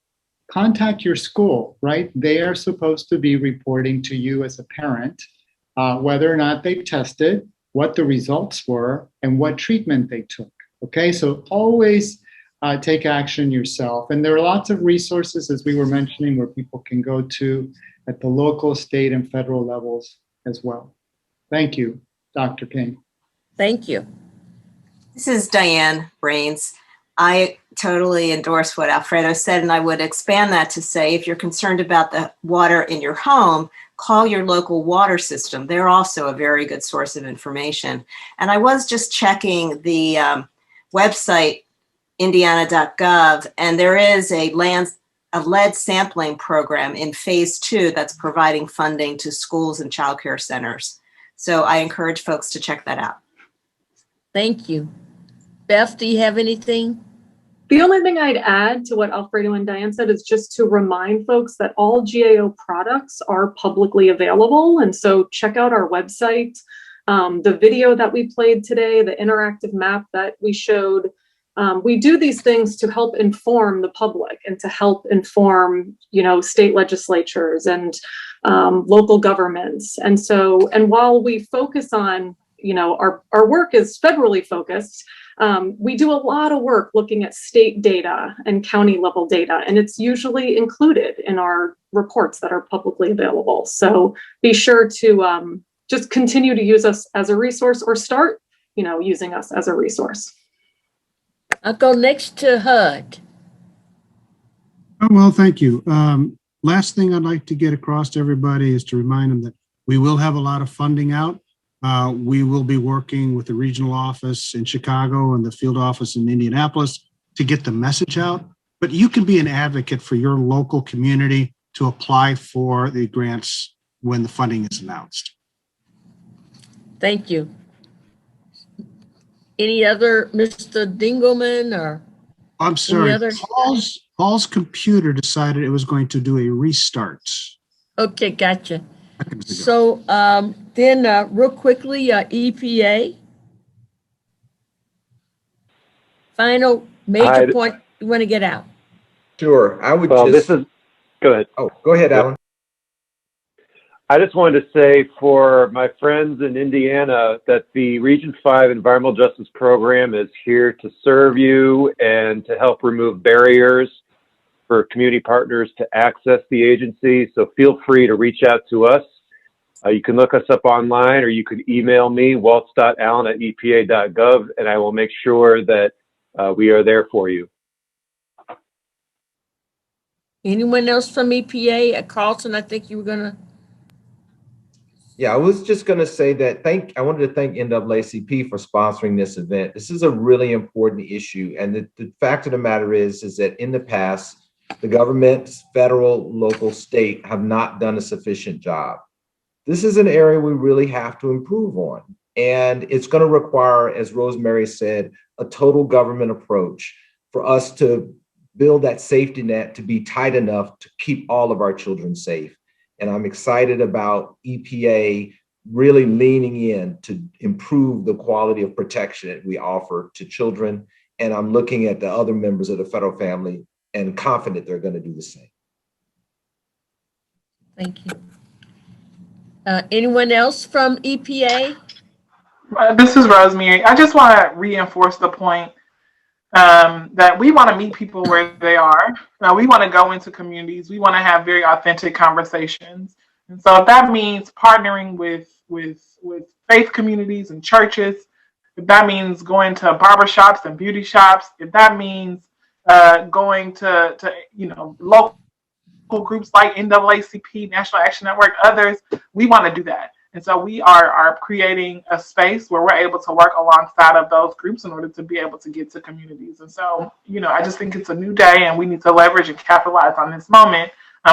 contact your school, right? They are supposed to be reporting to you as a parent whether or not they tested, what the results were, and what treatment they took. Okay, so always take action yourself. And there are lots of resources, as we were mentioning, where people can go to at the local, state, and federal levels as well. Thank you, Dr. King. Thank you. This is Diane Brains. I totally endorse what Alfredo said, and I would expand that to say, if you're concerned about the water in your home, call your local water system. They're also a very good source of information. And I was just checking the website, indiana.gov, and there is a lead sampling program in phase 2 that's providing funding to schools and childcare centers. So I encourage folks to check that out. Thank you. Beth, do you have anything? The only thing I'd add to what Alfredo and Diane said is just to remind folks that all GAO products are publicly available. And so check out our website. The video that we played today, the interactive map that we showed, we do these things to help inform the public and to help inform, you know, state legislatures and local governments. And so, and while we focus on, you know, our work is federally focused, we do a lot of work looking at state data and county level data, and it's usually included in our reports that are publicly available. So be sure to just continue to use us as a resource, or start, you know, using us as a resource. I'll go next to HUD. Oh, well, thank you. Last thing I'd like to get across to everybody is to remind them that we will have a lot of funding out. We will be working with the regional office in Chicago and the field office in Indianapolis to get the message out. But you can be an advocate for your local community to apply for the grants when the funding is announced. Thank you. Any other, Mr. Diegleman, or? I'm sorry, other? Paul's computer decided it was going to do a restart. Okay, gotcha. So then real quickly, EPA. Final major point you want to get out. Sure, I would go ahead. Oh, go ahead, Alan. I just wanted to say for my friends in Indiana that the Region 5 Environmental Justice Program is here to serve you and to help remove barriers for community partners to access the agency. So feel free to reach out to us. You can look us up online, or you could email me, waltz.allen@epa.gov, and I will make sure that we are there for you. Anyone else from EPA? Carlton, I think you were gonna. Yeah, I was just going to say that I wanted to thank NAACP for sponsoring this event. This is a really important issue. And the fact of the matter is that in the past, the governments, federal, local, state, have not done a sufficient job. This is an area we really have to improve on. And it's going to require, as Rosemary said, a total government approach for us to build that safety net to be tight enough to keep all of our children safe. And I'm excited about EPA really leaning in to improve the quality of protection that we offer to children. And I'm looking at the other members of the federal family and confident they're going to do the same. Thank you. Anyone else from EPA? This is Rosemary. I just want to reinforce the point that we want to meet people where they are. We want to go into communities. We want to have very authentic conversations. And so if that means partnering with faith communities and churches, if that means going to barbershops and beauty shops, if that means going to local groups like NAACP, National Action Network, others, we want to do that. And so we are creating a space where we're able to work alongside of those groups in order to be able to get to communities. And so, I just think it's a new day and we need to leverage and capitalize on this moment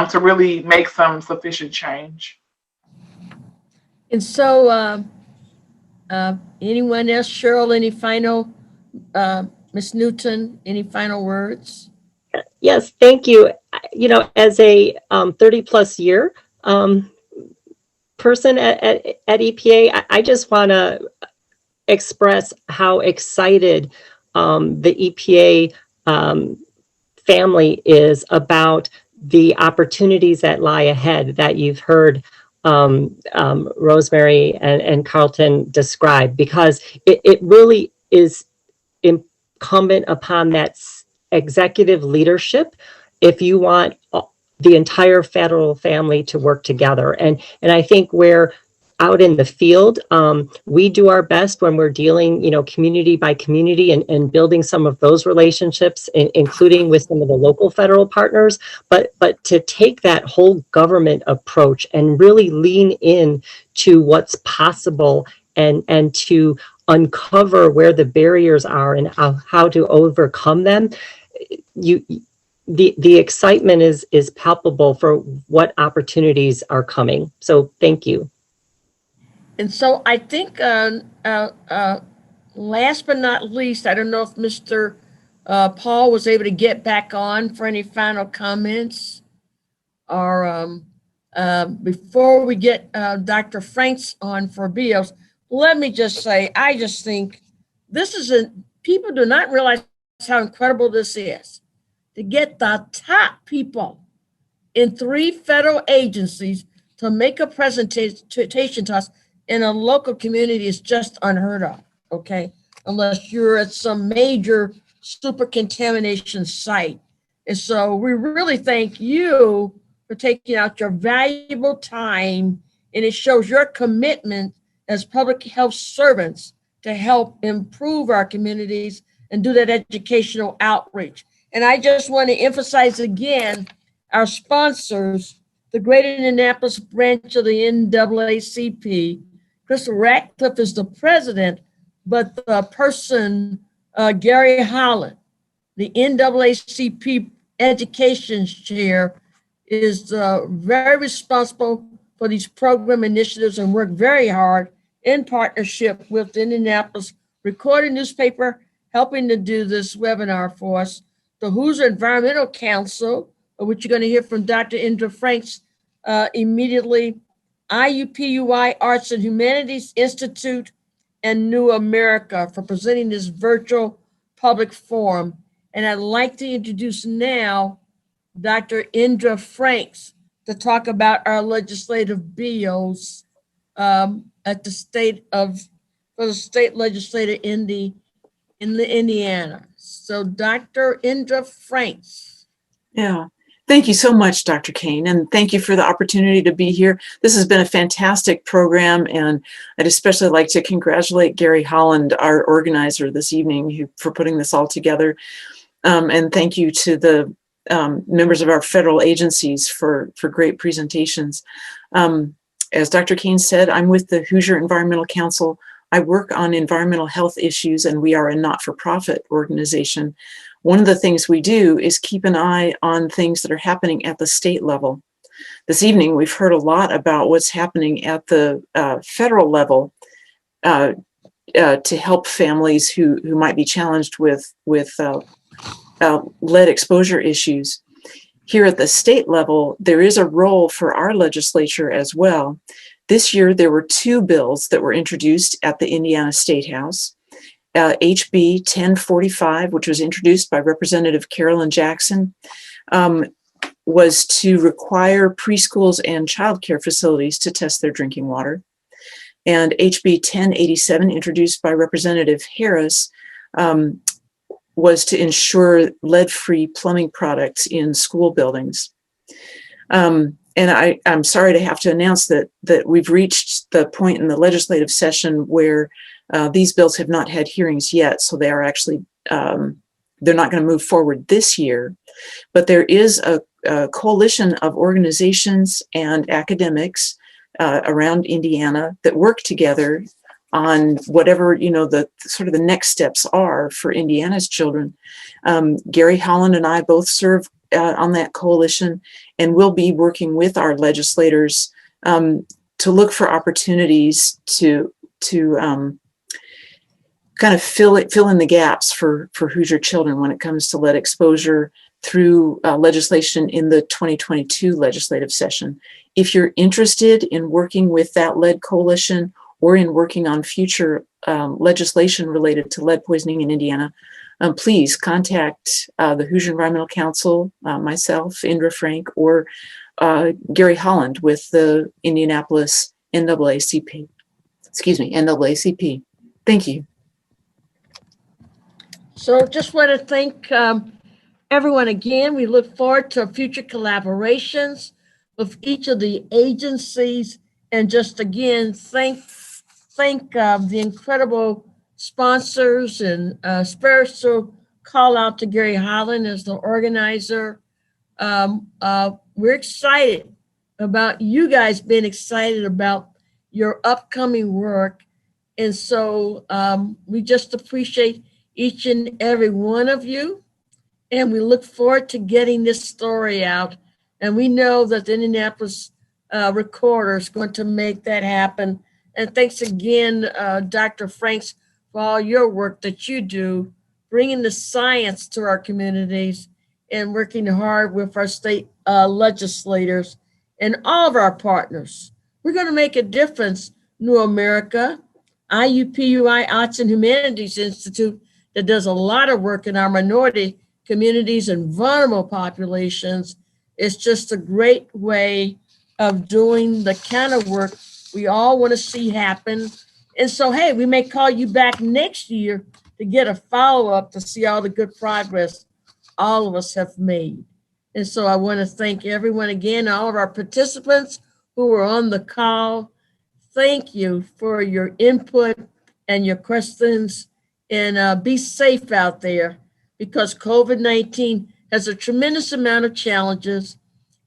to really make some sufficient change. And so, anyone else? Cheryl, any final, Ms. Newton, any final words? Yes, thank you. As a 30-plus year person at EPA, I just want to express how excited the EPA family is about the opportunities that lie ahead that you've heard Rosemary and Carlton describe, because it really is incumbent upon that executive leadership if you want the entire federal family to work together. And I think we're out in the field. We do our best when we're dealing, community by community and building some of those relationships, including with some of the local federal partners. But to take that whole government approach and really lean in to what's possible and to uncover where the barriers are and how to overcome them, the excitement is palpable for what opportunities are coming. So thank you. And so I think last but not least, I don't know if Mr. Paul was able to get back on for any final comments, or before we get Dr. Franks on for BOs, let me just say, I just think people do not realize how incredible this is. To get the top people in 3 federal agencies to make a presentation to us in a local community is just unheard of, okay? Unless you're at some major super contamination site. And so we really thank you for taking out your valuable time, and it shows your commitment as public health servants to help improve our communities and do that educational outreach. And I just want to emphasize again, our sponsors, the Greater Indianapolis branch of the NAACP. Crystal Ratcliffe is the president, but the person, Gary Holland, the NAACP education chair, is very responsible for these program initiatives and work very hard in partnership with the Indianapolis Recording Newspaper, helping to do this webinar for us. The Hoosier Environmental Council, which you're going to hear from Dr. Indra Franks immediately, IUPUI Arts and Humanities Institute, and New America for presenting this virtual public forum. And I'd like to introduce now Dr. Indra Franks to talk about our legislative bills at the for the state legislature in Indiana. So Dr. Indra Franks. Yeah, thank you so much, Dr. Kane, and thank you for the opportunity to be here. This has been a fantastic program, and I'd especially like to congratulate Gary Holland, our organizer this evening, for putting this all together. And thank you to the members of our federal agencies for great presentations. As Dr. Kane said, I'm with the Hoosier Environmental Council. I work on environmental health issues, and we are a not-for-profit organization. One of the things we do is keep an eye on things that are happening at the state level. This evening, we've heard a lot about what's happening at the federal level to help families who might be challenged with lead exposure issues. Here at the state level, there is a role for our legislature as well. This year, there were 2 bills that were introduced at the Indiana State House. HB 1045, which was introduced by Representative Carolyn Jackson, was to require preschools and childcare facilities to test their drinking water. And HB 1087, introduced by Representative Harris, was to ensure lead-free plumbing products in school buildings. And I'm sorry to have to announce that we've reached the point in the legislative session where these bills have not had hearings yet, so they are actually, they're not going to move forward this year. But there is a coalition of organizations and academics around Indiana that work together on whatever, the sort of the next steps are for Indiana's children. Gary Holland and I both serve on that coalition, and we'll be working with our legislators to look for opportunities to kind of fill in the gaps for Hoosier children when it comes to lead exposure through legislation in the 2022 legislative session. If you're interested in working with that lead coalition or in working on future legislation related to lead poisoning in Indiana, please contact the Hoosier Environmental Council, myself, Indra Frank, or Gary Holland with the Indianapolis NAACP. NAACP. Thank you. So just want to thank everyone again. We look forward to future collaborations with each of the agencies, and just again thank the incredible sponsors, and special call out to Gary Holland as the organizer. We're excited about you guys being excited about your upcoming work, and so we just appreciate each and every one of you, and we look forward to getting this story out. And we know that the Indianapolis Recorder is going to make that happen. And thanks again, Dr. Franks, for all your work that you do, bringing the science to our communities and working hard with our state legislators and all of our partners. We're going to make a difference. New America, IUPUI Arts and Humanities Institute, that does a lot of work in our minority communities and vulnerable populations. It's just a great way of doing the kind of work we all want to see happen. And so, hey, we may call you back next year to get a follow-up to see all the good progress all of us have made. And so I want to thank everyone again, all of our participants who were on the call. Thank you for your input and your questions, and be safe out there, because COVID-19 has a tremendous amount of challenges.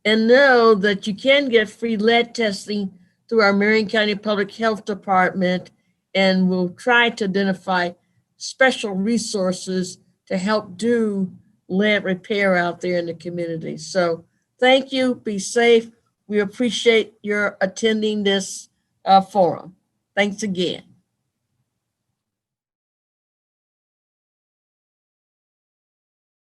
And know that you can get free lead testing through our Marion County Public Health Department, and we'll try to identify special resources to help do lead repair out there in the community. So thank you, be safe. We appreciate your attending this forum. Thanks again.